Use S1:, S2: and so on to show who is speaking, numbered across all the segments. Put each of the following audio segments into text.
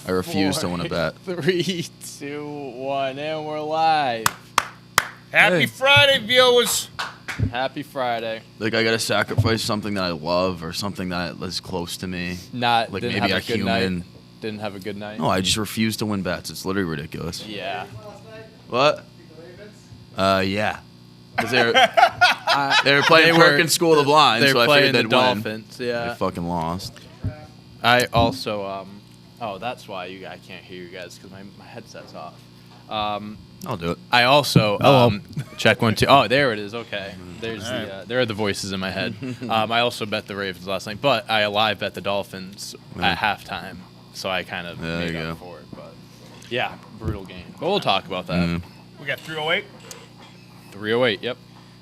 S1: I refuse to win a bet.
S2: 3, 2, 1, and we're live.
S3: Happy Friday, viewers.
S2: Happy Friday.
S1: Like, I gotta sacrifice something that I love or something that is close to me.
S2: Like
S1: maybe
S2: have
S1: a
S2: good
S1: human.
S2: Night. Didn't have a good night.
S1: No, I just refuse to win bets. It's literally ridiculous.
S2: Yeah.
S1: What? Yeah. Because they were playing Perkins School of the Blind, so I figured they'd
S2: the Dolphins.
S1: win.
S2: Yeah.
S1: They fucking lost.
S2: I also that's why I can't hear you guys because my headset's off.
S1: I'll do it.
S2: I also check 1 2. Oh, there it is. Okay, there's there are the voices in my head. I also bet the Ravens last night, but I live bet the Dolphins at halftime, so I kind of made up for it. But yeah, brutal game. But we'll talk about that.
S3: We got 308.
S2: 308. Yep.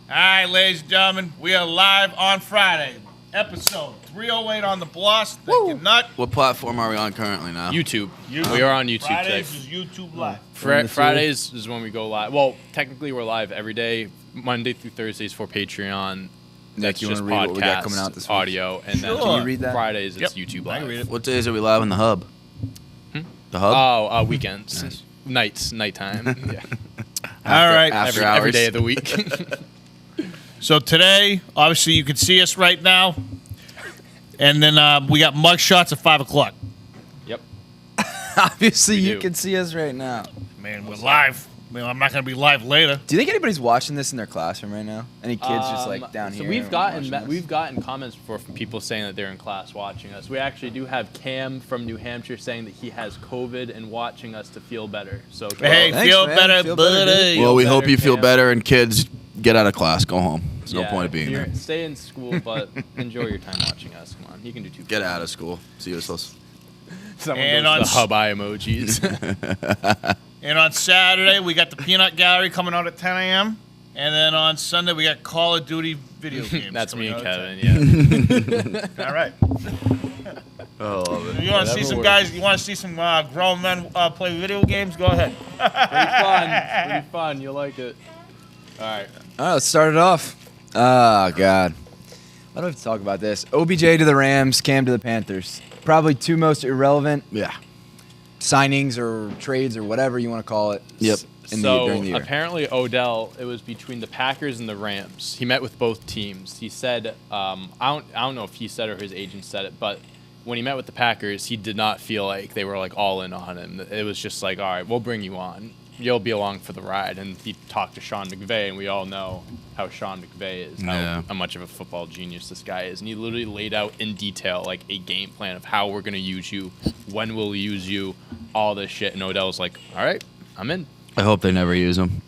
S3: All right, ladies and gentlemen, we are live on Friday. Episode 308 on the Bloss. Thank you, Nut.
S1: What platform are we on currently now?
S2: YouTube. We are on YouTube
S3: Fridays
S2: today.
S3: is YouTube Live.
S2: Fridays is when we go live. Well, technically we're live every day, Monday through Thursdays for Patreon. That's
S4: you
S2: just
S4: wanna read what we got coming out
S2: podcast
S4: this week?
S2: audio, and then
S3: Can
S4: you read that?
S2: Fridays it's
S3: Yep.
S2: YouTube
S3: I can
S2: live.
S3: read it.
S1: What days are we live in the hub? The hub?
S2: Oh, weekends,
S1: Nice.
S2: nighttime. Yeah.
S3: All right.
S1: after
S2: every
S1: hours.
S2: day of the week.
S3: So today, obviously, you can see us right now. And then we got mug shots at 5 o'clock.
S2: Yep.
S4: Obviously,
S2: We
S4: you
S2: do.
S4: can see us right now.
S3: Man, we're live. I'm not going to be live later.
S4: Do you think anybody's watching this in their classroom right now? Any kids just like down
S2: so
S4: here?
S2: we've
S4: watching
S2: gotten
S4: this?
S2: comments before from people saying that they're in class watching us. We actually do have Cam from New Hampshire saying that he has COVID and watching us to feel better. So
S3: Hey,
S4: Thanks,
S3: feel
S4: man.
S3: better,
S4: Feel better,
S3: buddy.
S4: dude.
S1: Well, we
S2: better,
S1: hope you feel
S2: Cam.
S1: better and kids get out of class. Go home. There's no
S2: yeah,
S1: point of being there.
S2: Stay in school, but enjoy your time watching us. Come on, you can do 2.
S1: Get out of school. It's useless.
S2: Someone
S3: And
S2: goes
S3: on
S2: to the hub eye emojis.
S3: And on Saturday, we got the Peanut Gallery coming out at 10 a.m. And then on Sunday, we got Call of Duty video games.
S2: That's me
S3: coming
S2: and
S3: out at
S2: Kevin. Yeah.
S3: 10. All right.
S1: Oh, I love it.
S3: You want to see
S2: Whatever
S3: some
S2: works.
S3: guys? You want to see some grown men play video games? Go ahead.
S2: Pretty fun. You'll like it. All right.
S4: All right, let's start it off. Oh, God. Why do we have to talk about this? OBJ to the Rams, Cam to the Panthers. Probably two most irrelevant
S1: Yeah.
S4: signings or trades or whatever you want to call it.
S1: Yep.
S4: During the year.
S2: Apparently Odell, it was between the Packers and the Rams. He met with both teams. He said, I don't know if he said or his agent said it, but when he met with the Packers, he did not feel like they were like all in on him. It was just like, all right, we'll bring you on. You'll be along for the ride. And he talked to Sean McVay, and we all know how Sean McVay is, how much of a football genius this guy is. And he literally laid out in detail like a game plan of how we're going to use you, when we'll use you, all this shit. And Odell was like, all right, I'm in.
S1: I hope they never use him.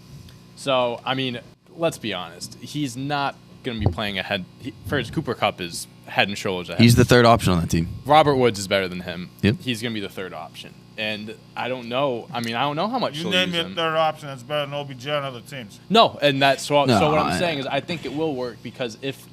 S2: So, I mean, let's be honest. He's not going to be playing ahead. First, Cooper Kupp is head and shoulders ahead.
S1: He's the third option on that team.
S2: Robert Woods is better than him.
S1: Yep.
S2: He's going to be the third option. And I don't know. I mean, I don't know how much
S3: You
S2: he'll
S3: name
S2: use
S3: me a
S2: him.
S3: third option that's better than OBJ on other teams.
S2: No, and that's so what
S1: No,
S2: I'm saying is I think it will work because if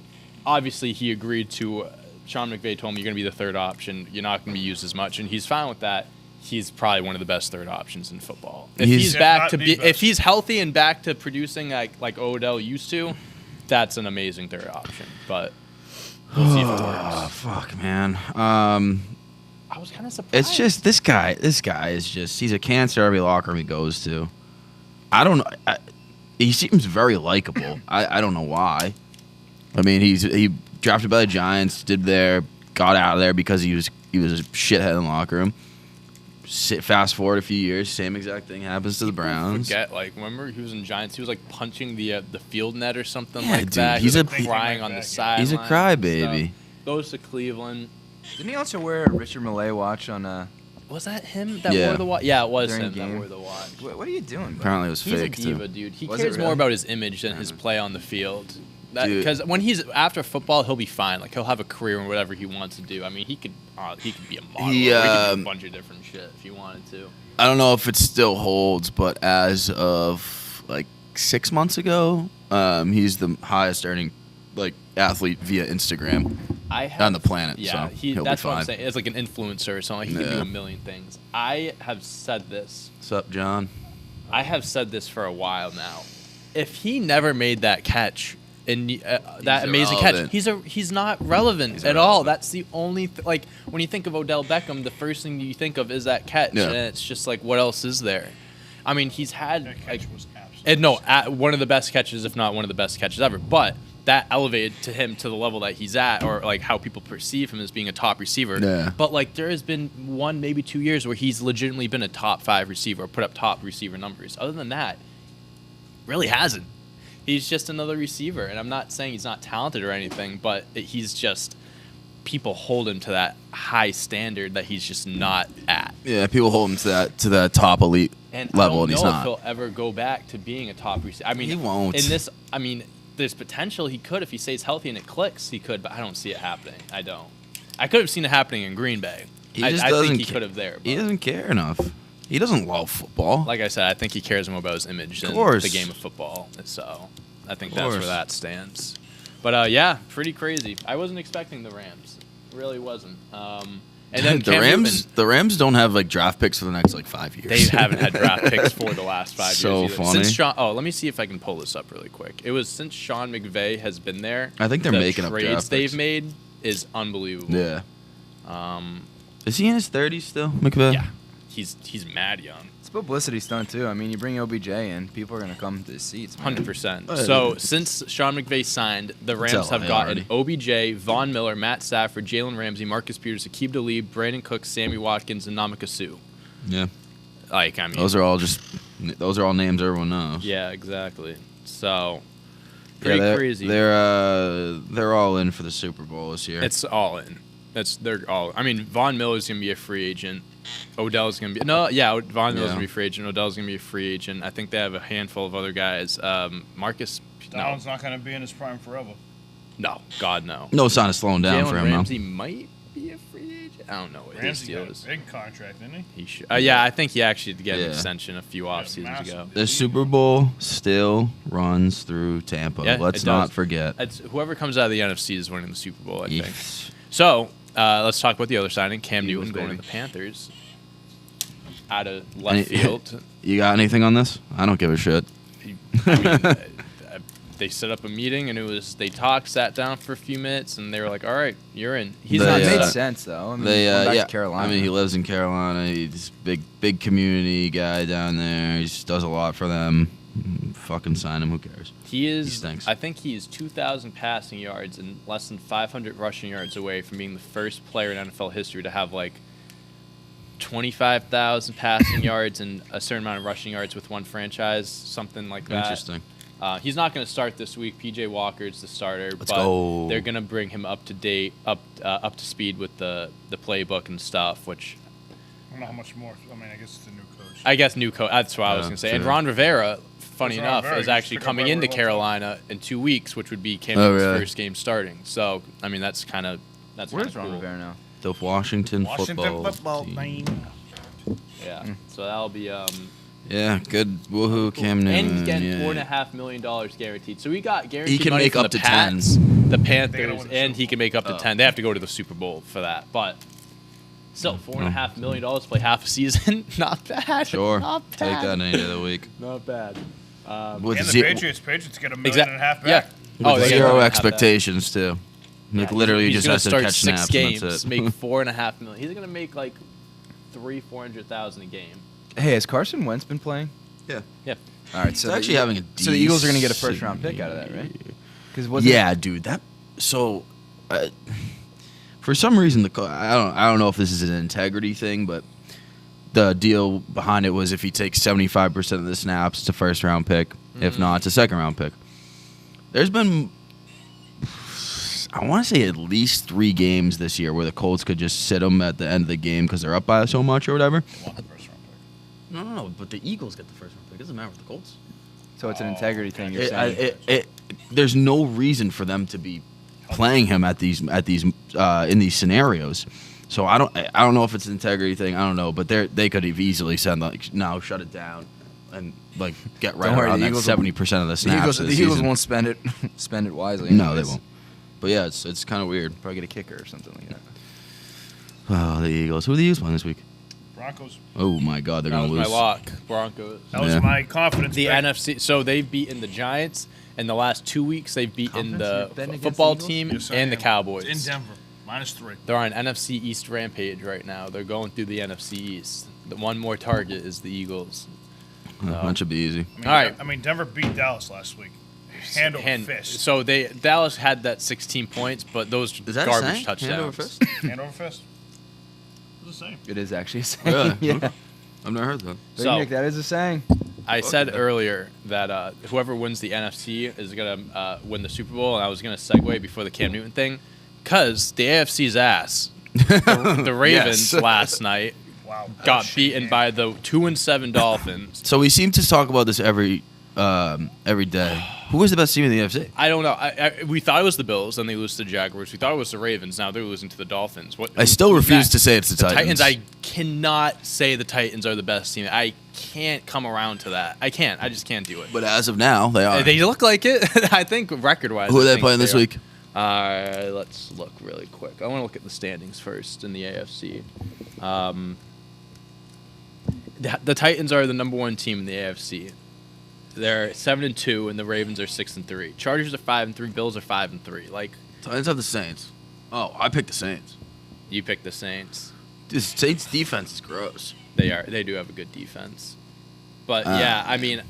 S2: obviously he agreed to Sean McVay told him you're going to be the third option, you're not going to be used as much, and he's fine with that. He's probably one of the best third options in football. If he's
S3: If
S2: back
S3: not
S2: to
S3: the
S2: be,
S3: best.
S2: if he's healthy and back to producing like Odell used to, that's an amazing third option. But we'll see if it
S1: Oh,
S2: works.
S1: fuck, man.
S2: I was kind of surprised.
S1: It's just this guy. This guy is just—he's a cancer every locker room he goes to. I don't know. He seems very likable. I don't know why. I mean, he drafted by the Giants, got out of there because he was a shithead in the locker room. Fast forward a few years, same exact thing happens to the Browns.
S2: Forget, like, remember he was in Giants? He was like punching the field net or something
S1: Yeah,
S2: like
S1: dude,
S2: that.
S1: he's
S2: he was,
S1: a-
S2: like, crying on the sideline.
S1: He's a
S2: and
S1: crybaby.
S2: stuff. Goes to Cleveland.
S4: Didn't he also wear a Richard Millay watch on
S2: Was that him that
S1: Yeah.
S2: wore the watch? Yeah, it was
S4: During
S2: him
S4: the
S2: that
S4: game?
S2: wore the watch.
S4: What are you doing, bro?
S1: Apparently, it was
S2: He's
S1: fake
S2: a diva,
S1: too.
S2: dude. He
S4: Was it
S2: cares more
S4: really?
S2: about his image than his play on the field.
S1: Dude.
S2: Because when he's after football, he'll be fine. Like he'll have a career in whatever he wants to do. I mean, he could be a model.
S1: He,
S2: or he could do a bunch of different shit if he wanted to.
S1: I don't know if it still holds, but as of like 6 months ago, he's the highest earning athlete via Instagram on the planet.
S2: Yeah,
S1: so he'll
S2: that's
S1: be
S2: what
S1: fine.
S2: I'm saying. It's like an influencer or something. He can do
S1: Yeah.
S2: a million things. I have said this.
S1: What's up, John?
S2: I have said this for a while now. If he never made that catch and that amazing
S1: irrelevant.
S2: catch. He's not relevant at all. That's the only like when you think of Odell Beckham, the first thing you think of is that catch, and it's just like, what else is there? I mean, he's had
S3: That
S2: like,
S3: catch was absolutely
S2: one of the best catches, if not one of the best catches ever. But that elevated to him to the level that he's at, or like how people perceive him as being a top receiver.
S1: Yeah.
S2: But like there has been 1, maybe 2 years where he's legitimately been a top 5 receiver, or put up top receiver numbers. Other than that, really hasn't. He's just another receiver, and I'm not saying he's not talented or anything, but he's just people hold him to that high standard that he's just not at.
S1: Yeah, people hold him to that top elite
S2: And
S1: level,
S2: I
S1: and
S2: don't
S1: he's
S2: know if
S1: not.
S2: he'll ever go back to being a top receiver. I mean,
S1: He won't.
S2: In this, I mean, there's potential he could if he stays healthy and it clicks. He could, but I don't see it happening. I don't. I could have seen it happening in Green Bay.
S1: He just
S2: I
S1: doesn't.
S2: think he could have there.
S1: He
S2: but
S1: doesn't care enough. He doesn't love football.
S2: like I said, I think he cares more about his image than
S1: course.
S2: the game of football. So I think
S1: Of
S2: that's where
S1: course.
S2: that stands. But yeah, pretty crazy. I wasn't expecting the Rams. Really wasn't. And then
S1: the Rams don't have like draft picks for the next like 5 years.
S2: They haven't had draft picks for the last 5 years.
S1: So
S2: either.
S1: funny.
S2: Since let me see if I can pull this up really quick. It was since Sean McVay has been there.
S1: I think they're
S2: the
S1: making up
S2: trades
S1: draft
S2: they've
S1: picks.
S2: made is unbelievable.
S1: Yeah. Is he in his 30s still, McVay?
S2: Yeah. He's mad young.
S4: It's a publicity stunt too. I mean, you bring OBJ in, people are gonna come to the seats. Man.
S2: 100%.
S1: Uh,
S2: So since Sean McVay signed, the Rams have
S1: LA
S2: gotten OBJ, Von Miller, Matt Stafford, Jalen Ramsey, Marcus Peters, Aqib Talib, Brandon Cooks, Sammy Watkins, and Namaka Suh.
S1: Yeah.
S2: Like, I mean,
S1: Those are all names everyone knows.
S2: yeah, exactly. So
S1: Yeah,
S2: pretty crazy.
S1: They're all in for the Super Bowl this year.
S2: It's all in. They're all. I mean, Von Miller's gonna be a free agent. Odell's gonna be Von Miller's gonna be a free agent. Odell's gonna be a free agent. I think they have a handful of other guys. Marcus.
S3: Donald's not going to be in his prime forever.
S2: No, God no.
S1: no sign of slowing down
S2: Jalen
S1: for him
S2: Ramsey might be a free agent. I don't know what his
S3: Ramsey
S2: deal
S3: got
S2: is.
S3: a big contract, didn't he?
S2: He should. Yeah, I think he actually did get
S1: Yeah.
S2: an extension a few off seasons
S3: massive.
S2: ago.
S1: The Super Bowl still runs through Tampa.
S2: Yeah,
S1: Let's
S2: it
S1: not
S2: does.
S1: forget.
S2: Whoever comes out of the NFC is winning the Super Bowl, I think.
S1: Yes.
S2: So let's talk about the other signing. Cam
S1: Eagles,
S2: Newton going
S1: baby.
S2: to the Panthers. Out of left
S1: Any-
S2: field.
S1: You got anything on this? I don't give a shit.
S2: I mean, they set up a meeting and they sat down for a few minutes and they were like, "All right, you're in." He's
S1: They,
S2: not.
S4: It made
S1: uh,
S4: sense though. I mean,
S1: They
S4: going back
S1: yeah.
S4: to Carolina.
S1: I mean, he lives in Carolina. He's a big community guy down there. He just does a lot for them. Fucking sign him. Who cares?
S2: He is.
S1: He stinks.
S2: I think he is 2,000 passing yards and less than 500 rushing yards away from being the first player in NFL history to have like 25,000 passing yards and a certain amount of rushing yards with one franchise, something like that.
S1: Interesting.
S2: He's not going to start this week. PJ Walker's the starter,
S1: Let's
S2: but
S1: go.
S2: they're going to bring him up to date, up to speed with the playbook and stuff. Which
S3: I don't know how much more. I mean, I guess it's a new coach.
S2: I guess new coach. That's what I was
S1: Yeah,
S2: going to say. And
S1: sure.
S2: Ron Rivera, funny
S3: Ron
S2: enough,
S3: Rivera,
S2: is
S3: he
S2: actually
S3: just took
S2: coming
S3: over
S2: into
S3: a long time.
S2: Carolina in 2 weeks, which would be Cam
S1: Oh,
S2: Newton's
S1: really?
S2: first game starting. So I mean, that's
S4: Where's Ron
S2: cool.
S4: Rivera now?
S1: The Washington
S3: football
S1: team.
S3: team.
S2: Yeah. So that'll be
S1: Yeah, good. Woohoo, Cam Newton.
S2: and he's getting
S1: yeah.
S2: $4.5 million guaranteed. So we got guaranteed
S1: can
S2: money
S1: make
S2: from
S1: up
S2: the
S1: to
S2: Pats,
S1: 10.
S2: the
S3: They gotta
S2: Panthers,
S3: win the
S2: and
S3: Super
S2: he can make up to
S1: Oh.
S2: 10. They have to go to the Super Bowl for that, but still $4.5 million to play half a season. Not bad.
S1: Sure.
S2: Not bad.
S1: Take that any day of the week.
S2: Not bad.
S1: With
S3: And the
S1: ze-
S3: Patriots get $1.5 million back.
S2: Yeah.
S1: with
S2: Oh, they
S1: zero
S2: gotta have
S1: expectations, too. Like,
S2: Yeah,
S1: literally, he
S2: he's
S1: just
S2: gonna
S1: has to
S2: start
S1: catch
S2: 6
S1: snaps, and
S2: games,
S1: that's it.
S2: make $4.5 million. He's gonna make like $400,000 a game.
S4: Hey, has Carson Wentz been playing?
S1: Yeah.
S2: Yeah.
S4: All right, so
S1: It's actually having a
S4: so the Eagles are going to get a first round pick out of that, right? Because
S1: Yeah, dude. For some reason, I don't know if this is an integrity thing, but the deal behind it was if he takes 75% of the snaps, it's a first round pick. If not, it's a second round pick. There's been, I want to say, at least 3 games this year where the Colts could just sit them at the end of the game because they're up by so much or whatever.
S3: Want the first round pick.
S1: No, but the Eagles get the first round pick. It doesn't matter with the Colts.
S4: So it's an integrity thing. You're saying.
S1: There's no reason for them to be playing him in these scenarios. So I don't know if it's an integrity thing. I don't know, but they could have easily said like, no, shut it down, and like get right
S4: Don't worry,
S1: around
S4: the
S1: that
S4: Eagles
S1: 70% of the snaps.
S4: the
S1: this
S4: Eagles
S1: season.
S4: won't spend it wisely.
S1: No, they
S4: anyways.
S1: won't. But yeah, it's kind of weird.
S4: Probably get a kicker or something like that.
S1: Oh, the Eagles. Who are the Eagles playing this week?
S3: Broncos.
S1: Oh my God, they're
S2: That
S1: gonna
S2: was
S1: lose.
S2: my lock. Broncos.
S3: That was
S1: Yeah.
S3: my confidence.
S2: The
S3: pick.
S2: NFC. So they've beaten the Giants. In the last 2 weeks, they've beaten
S4: Confidence?
S2: the
S4: You're betting against
S2: football
S4: the Eagles?
S2: team
S3: Yes, I
S2: and the
S3: am.
S2: Cowboys.
S3: It's in Denver. -3.
S2: They're on NFC East rampage right now. They're going through the NFC East. The one more target is the Eagles.
S1: That should be easy.
S3: I mean,
S2: All right.
S3: I mean, Denver beat Dallas last week. Hand over fist.
S2: So Dallas had that 16 points, but those
S1: Is that a
S2: garbage
S1: saying?
S2: touchdowns.
S1: Hand over fist?
S3: Hand over fist. It's the same.
S4: It is actually a saying.
S1: Really?
S4: Yeah.
S1: I've never heard that.
S4: Big
S2: So-
S4: Nick, that is a saying.
S2: I said
S1: Okay.
S2: earlier that whoever wins the NFC is going to win the Super Bowl, and I was going to segue before the Cam Newton thing, because the AFC's ass. The Ravens
S1: Yes.
S2: last night
S3: Wow.
S2: got
S3: Shit,
S2: beaten
S3: man.
S2: by the 2-7 Dolphins.
S1: So we seem to talk about this every day. Who was the best team in the AFC?
S2: I don't know. We thought it was the Bills, then they lose to the Jaguars. We thought it was the Ravens. Now they're losing to the Dolphins.
S1: I still
S2: who's
S1: refuse
S2: next?
S1: to say it's the Titans.
S2: I cannot say the Titans are the best team. I can't come around to that. I can't. I just can't do it.
S1: But as of now, they are.
S2: They look like it. I think record-wise.
S1: Who are
S2: I
S1: they
S2: think
S1: playing this
S2: are.
S1: week?
S2: Let's look really quick. I want to look at the standings first in the AFC. The Titans are the number one team in the AFC. They're 7-2, and the Ravens are 6-3. Chargers are 5-3. Bills are 5-3. Like,
S1: Titans have the Saints. Oh, I picked the Saints.
S2: you pick the Saints.
S1: This Saints defense is gross.
S2: They do have a good defense. But yeah, I mean,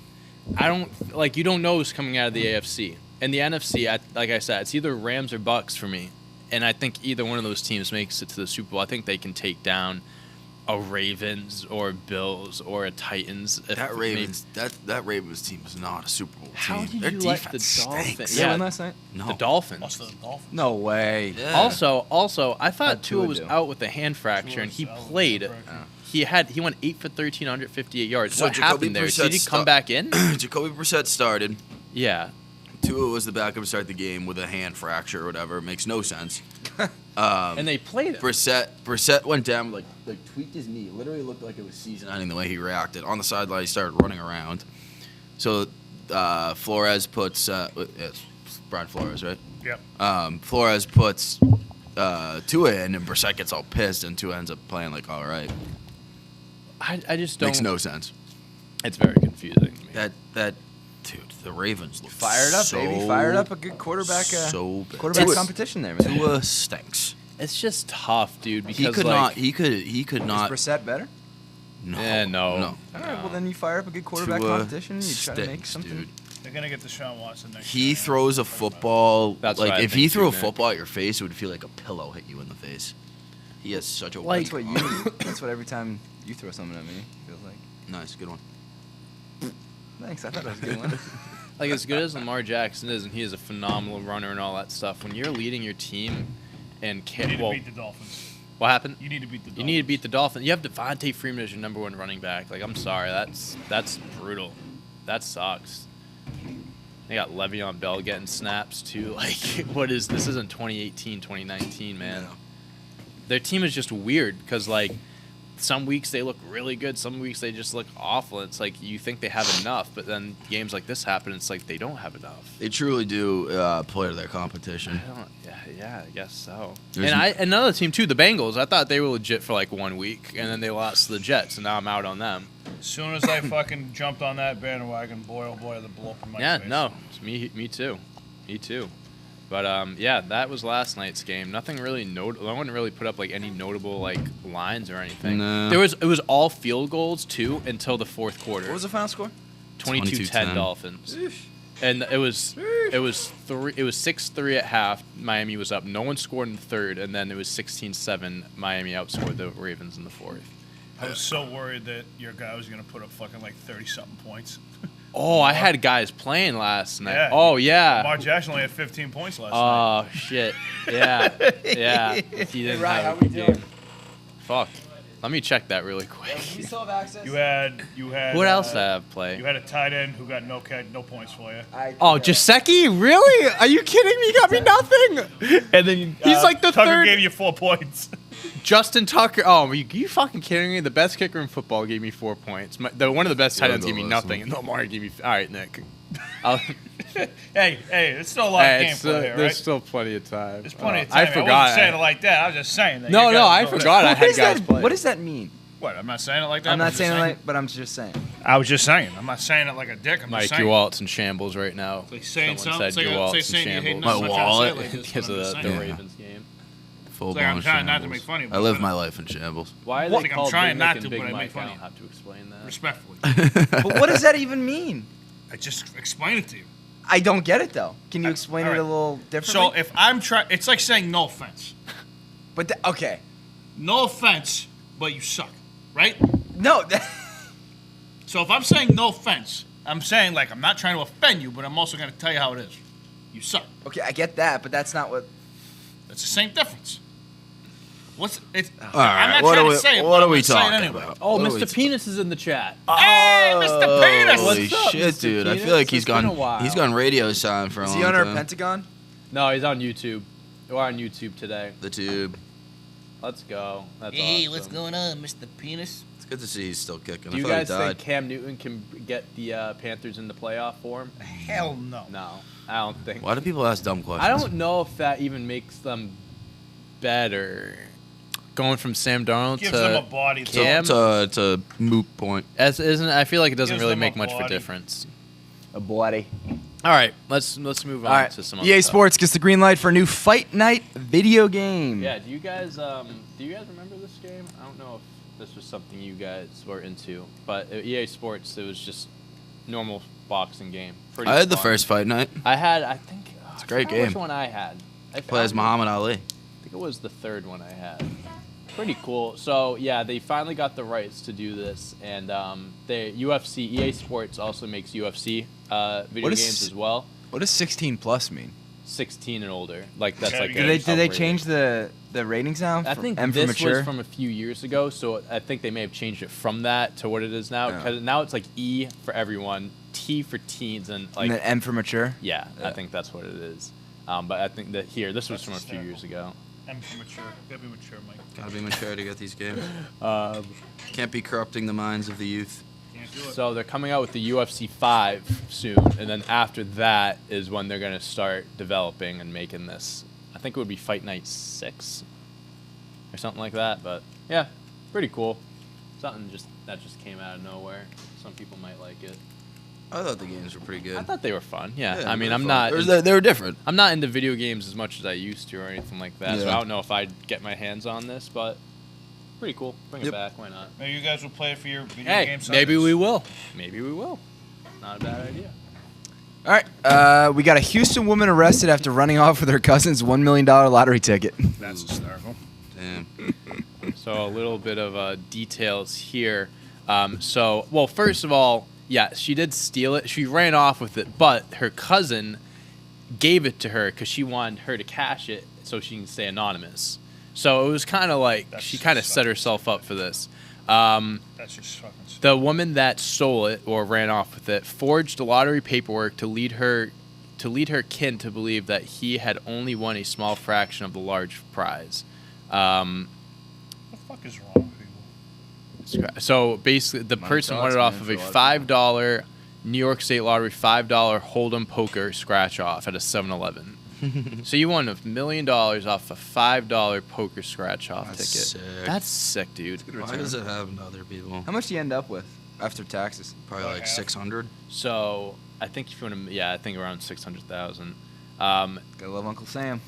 S2: you don't know who's coming out of the AFC. And the NFC, like I said, it's either Rams or Bucks for me. And I think either one of those teams makes it to the Super Bowl. I think they can take down a Ravens or Bills or a Titans.
S1: That Ravens team is not a Super Bowl team.
S2: How did
S1: Their
S2: you let
S1: defense
S2: the Dolphins?
S1: stinks.
S4: Did they
S2: Yeah.
S4: win last night?
S1: No.
S2: The Dolphins.
S3: Lost to the Dolphins.
S4: No way.
S1: Yeah.
S2: Also, I thought
S4: How'd
S2: Tua
S4: Tua
S2: was
S4: do?
S2: out with a hand fracture, and he
S3: Tua's out with a
S2: played.
S3: hand fracture.
S2: He went 8 for 13, 158 yards.
S1: So
S2: What
S1: Jacoby
S2: happened there?
S1: Brissett
S2: Did he come back in?
S1: Jacoby Brissett started.
S2: Yeah.
S1: Tua was the backup to start the game with a hand fracture or whatever. It makes no sense.
S2: And they played him.
S1: Brissett went down, like tweaked his knee. It literally looked like it was season-ending the way he reacted. On the sideline, he started running around. So Flores puts it's Brian Flores, right?
S3: Yep.
S1: Flores puts Tua in, and Brissett gets all pissed, and Tua ends up playing like all right.
S2: I just don't.
S1: Makes no sense.
S2: It's very confusing to me.
S1: That dude, the Ravens look
S4: Fired up, baby. Fired up a good quarterback.
S1: So bad.
S4: Quarterback
S1: Tua-
S4: competition there, man.
S1: Tua stinks.
S2: It's just tough, dude. Because
S1: He could
S2: like,
S1: not. He could
S4: Is
S1: not.
S4: Brissett better?
S1: No.
S2: No.
S1: No.
S4: All right, well then you fire up a good quarterback
S1: Tua
S4: competition. You try to make
S1: stinks,
S4: something.
S1: dude.
S3: They're gonna get Deshaun Watson next
S1: He
S3: year.
S1: throws a football.
S2: That's what
S1: like
S2: I
S1: if he
S2: think
S1: threw
S2: too,
S1: a
S2: Nick.
S1: football at your face, it would feel like a pillow hit you in the face. He has such a
S2: Like-
S1: weak
S4: That's what
S1: arm.
S4: you. That's what every time you throw something at me feels like.
S1: Nice, good one.
S4: Thanks. I thought that was a good one.
S2: Like as good as Lamar Jackson is, and he is a phenomenal runner and all that stuff. When you're leading your team, and
S3: You
S2: can't
S3: need to
S2: well,
S3: beat the Dolphins.
S2: what happened?
S3: You need to beat the Dolphins.
S2: You need to beat the Dolphins. You have Devontae Freeman as your number one running back. Like I'm sorry, that's brutal. That sucks. They got Le'Veon Bell getting snaps too. Like what is this? Isn't 2018, 2019, man.
S1: Yeah.
S2: Their team is just weird because like some weeks they look really good, some weeks they just look awful. It's like you think they have enough, but then games like this happen. It's like they don't have enough.
S1: They truly do play to their competition.
S2: Yeah, I guess so.
S1: There's
S2: And another team too, the Bengals. I thought they were legit for like 1 week, and then they lost to the Jets, and now I'm out on them.
S3: As soon as I fucking jumped on that bandwagon, boy, oh boy, the blow up in my
S2: Yeah,
S3: face.
S2: no, it's me too. But yeah, that was last night's game. Nothing really no one really put up like any notable like lines or anything.
S1: No.
S2: It was all field goals too until the fourth quarter.
S4: What was the final score?
S2: 22-10 Dolphins. And it was 6-3 at half. Miami was up. No one scored in the third, and then it was 16-7. Miami outscored the Ravens in the fourth.
S3: I was so worried that your guy was gonna put up fucking like 30-something points.
S2: Oh, I had guys playing last night.
S3: Yeah.
S2: Oh yeah.
S3: Lamar Jackson only had 15 points last night.
S2: Oh shit. Yeah. Yeah. He didn't
S4: Ryan,
S2: have
S4: how
S2: a
S4: we
S2: good
S4: doing?
S2: game. Fuck. Let me check that really quick.
S4: We still have access.
S3: You had.
S2: What else did I have play?
S3: You had a tight end who got no points for you.
S2: Oh, Jaceki? Really? Are you kidding me? He got me nothing. And then he's like the
S3: Tucker
S2: third.
S3: gave you 4 points.
S2: Justin Tucker. Oh, are you fucking kidding me? The best kicker in football gave me 4 points. One of the best tight ends gave me nothing. And Lamar gave me. All right, Nick.
S3: hey, it's still a lot of gameplay here,
S2: There's
S3: right?
S2: still plenty of time.
S3: There's plenty of time.
S2: I
S3: I
S2: forgot.
S3: wasn't saying it like that. I was just saying that.
S2: No,
S3: you guys
S2: I
S3: know
S2: forgot I
S3: that.
S2: had guys play.
S4: What does that mean?
S3: What? I'm not saying it like that.
S4: I'm not
S3: just
S4: saying it like, but I'm just saying.
S3: I was just saying. I'm not saying it like a dick. I'm
S2: Mike,
S3: just saying.
S2: your wallet's in shambles right now.
S3: Like saying
S2: Someone
S3: something.
S2: said your wallet's in shambles.
S1: My wallet?
S2: Because of the
S1: saying.
S2: Ravens game.
S1: Full
S3: Like, I'm
S1: blown
S3: trying not to
S1: shambles.
S3: make funny,
S1: I
S3: but
S1: live
S3: I-
S1: my life in shambles.
S2: Why are
S3: Well,
S2: they
S3: I'm
S2: called
S3: trying
S2: Big
S3: not
S2: Mick
S3: to,
S2: and Big
S3: but I make
S2: Mike? I
S3: fun
S2: don't
S3: of
S2: have to explain that.
S3: Respectfully.
S4: But what does that even mean?
S3: I just explain it to you.
S4: I don't get it though. Can you explain
S3: all
S4: it
S3: right.
S4: a little
S3: So
S4: differently?
S3: if I'm trying, it's like saying no offense.
S4: But okay,
S3: No offense, but you suck, right?
S4: no.
S3: So if I'm saying no offense, I'm saying like I'm not trying to offend you, but I'm also going to tell you how it is. You suck.
S4: Okay, I get that, but that's not what.
S3: That's the same difference. What's it's?
S1: All right,
S3: I'm not
S1: what
S3: trying
S1: are
S3: to
S1: we,
S3: say it.
S1: what
S3: but
S1: are
S3: I'm
S1: we
S3: gonna say it
S1: talking
S3: anyway.
S1: about?
S2: Oh,
S1: What are we
S2: Mr. Penis is in the chat.
S3: Hey, Mr. Penis.
S1: Holy
S2: What's up,
S1: shit,
S2: Mr.
S1: dude! I
S2: Penis?
S1: feel like he's
S2: It's been a
S1: gone.
S2: while.
S1: He's gone radio silent for a
S4: Is
S1: long
S4: he on our
S1: time.
S4: Pentagon?
S2: No, he's on YouTube. We're on YouTube today.
S1: The tube.
S2: Let's go. That's
S5: Hey,
S2: awesome.
S5: what's going on, Mr. Penis?
S1: It's good to see he's still kicking.
S2: Do
S1: I
S2: you
S1: thought he
S2: guys
S1: died.
S2: think Cam Newton can get the Panthers in the playoff form?
S3: Hell no.
S2: No, I don't think.
S1: Why do people ask dumb questions?
S2: I don't know if that even makes them better. Going from Sam Darnold
S3: Gives
S2: to
S3: them a body.
S2: Cam?
S1: It's a moot point.
S2: Isn't I feel like it doesn't
S3: Gives
S2: really
S3: them a
S2: make much of a
S3: body.
S2: difference.
S4: A bloody.
S2: All right, let's move on
S4: All right.
S2: to some other
S4: EA
S2: stuff.
S4: Sports gets the green light for a new Fight Night video game.
S2: Yeah, do you guys remember this game? I don't know if this was something you guys were into, but at EA Sports it was just normal boxing game. Pretty
S1: I had the
S2: fun.
S1: first fight night.
S2: I think
S1: It's a great
S2: I forgot Which
S1: game.
S2: one I had?
S1: Play as Muhammad Ali.
S2: I think it was the third one I had. Pretty cool. So yeah, they finally got the rights to do this, and the UFC EA Sports also makes UFC video
S4: What is-
S2: games as well.
S4: What does 16 plus mean?
S2: 16 and older. Like that's
S3: Yeah,
S2: like.
S3: you
S2: a
S3: gotta-
S4: Did they
S2: top
S4: change
S2: rating.
S4: the ratings now?
S2: I think
S4: M for
S2: this
S4: mature.
S2: was from a few years ago, so I think they may have changed it from that to what it is now.
S4: Yeah.
S2: Because now it's like E for everyone, T for teens, and like
S4: and then M for mature.
S2: yeah,
S4: Yeah.
S2: I think that's what it is. But I think that here, this was
S3: That's
S2: from a few
S3: hysterical.
S2: years ago.
S3: I'm mature. Gotta be mature, Mike.
S1: Gotta be mature to get these games.
S2: Um,
S1: Can't be corrupting the minds of the youth.
S3: Can't do it.
S2: So they're coming out with the UFC 5 soon, and then after that is when they're gonna start developing and making this. I think it would be Fight Night 6 or something like that. But yeah, pretty cool. Something that just came out of nowhere. Some people might like it.
S1: I thought the games were pretty good.
S2: I thought they were fun. Yeah, I
S1: they
S2: mean,
S1: were
S2: I'm
S1: fun.
S2: not.
S1: They were different.
S2: I'm not into video games as much as I used to or anything like that. So
S1: Yeah.
S2: I don't know if I'd get my hands on this, but pretty cool. Bring it
S1: Yep.
S2: back. Why not?
S3: Maybe you guys will play it for your video
S2: Hey,
S3: game
S2: maybe
S3: Sundays.
S2: we will. Maybe we will. Not a bad idea.
S4: All right. We got a Houston woman arrested after running off with her cousin's $1 million lottery ticket.
S3: That's hysterical.
S1: Damn.
S2: So a little bit of details here. Well, first of all, yeah, she did steal it. She ran off with it, but her cousin gave it to her because she wanted her to cash it so she can stay anonymous. So it was kind of like
S3: That's
S2: she kind of
S3: sucks.
S2: set herself up for this.
S3: That's just fucking stupid.
S2: The woman that stole it or ran off with it forged the lottery paperwork to lead her kin to believe that he had only won a small fraction of the large prize.
S3: What the fuck is wrong with people?
S2: So basically, the
S4: My
S2: person
S4: thoughts,
S2: wanted off
S4: man,
S2: of
S4: for
S2: a
S4: a lot of
S2: $5 New York State Lottery $5 Hold'em poker scratch off at a 7-Eleven. So you won $1 million off a $5 poker scratch off
S1: That's
S2: ticket.
S1: sick.
S2: That's sick, dude.
S1: Why does it happen to other people?
S4: How much do you end up with after taxes?
S1: Probably
S3: About
S1: like
S3: half.
S1: 600.
S2: So I think if you want to, yeah, I think around 600,000.
S4: Gotta love Uncle Sam.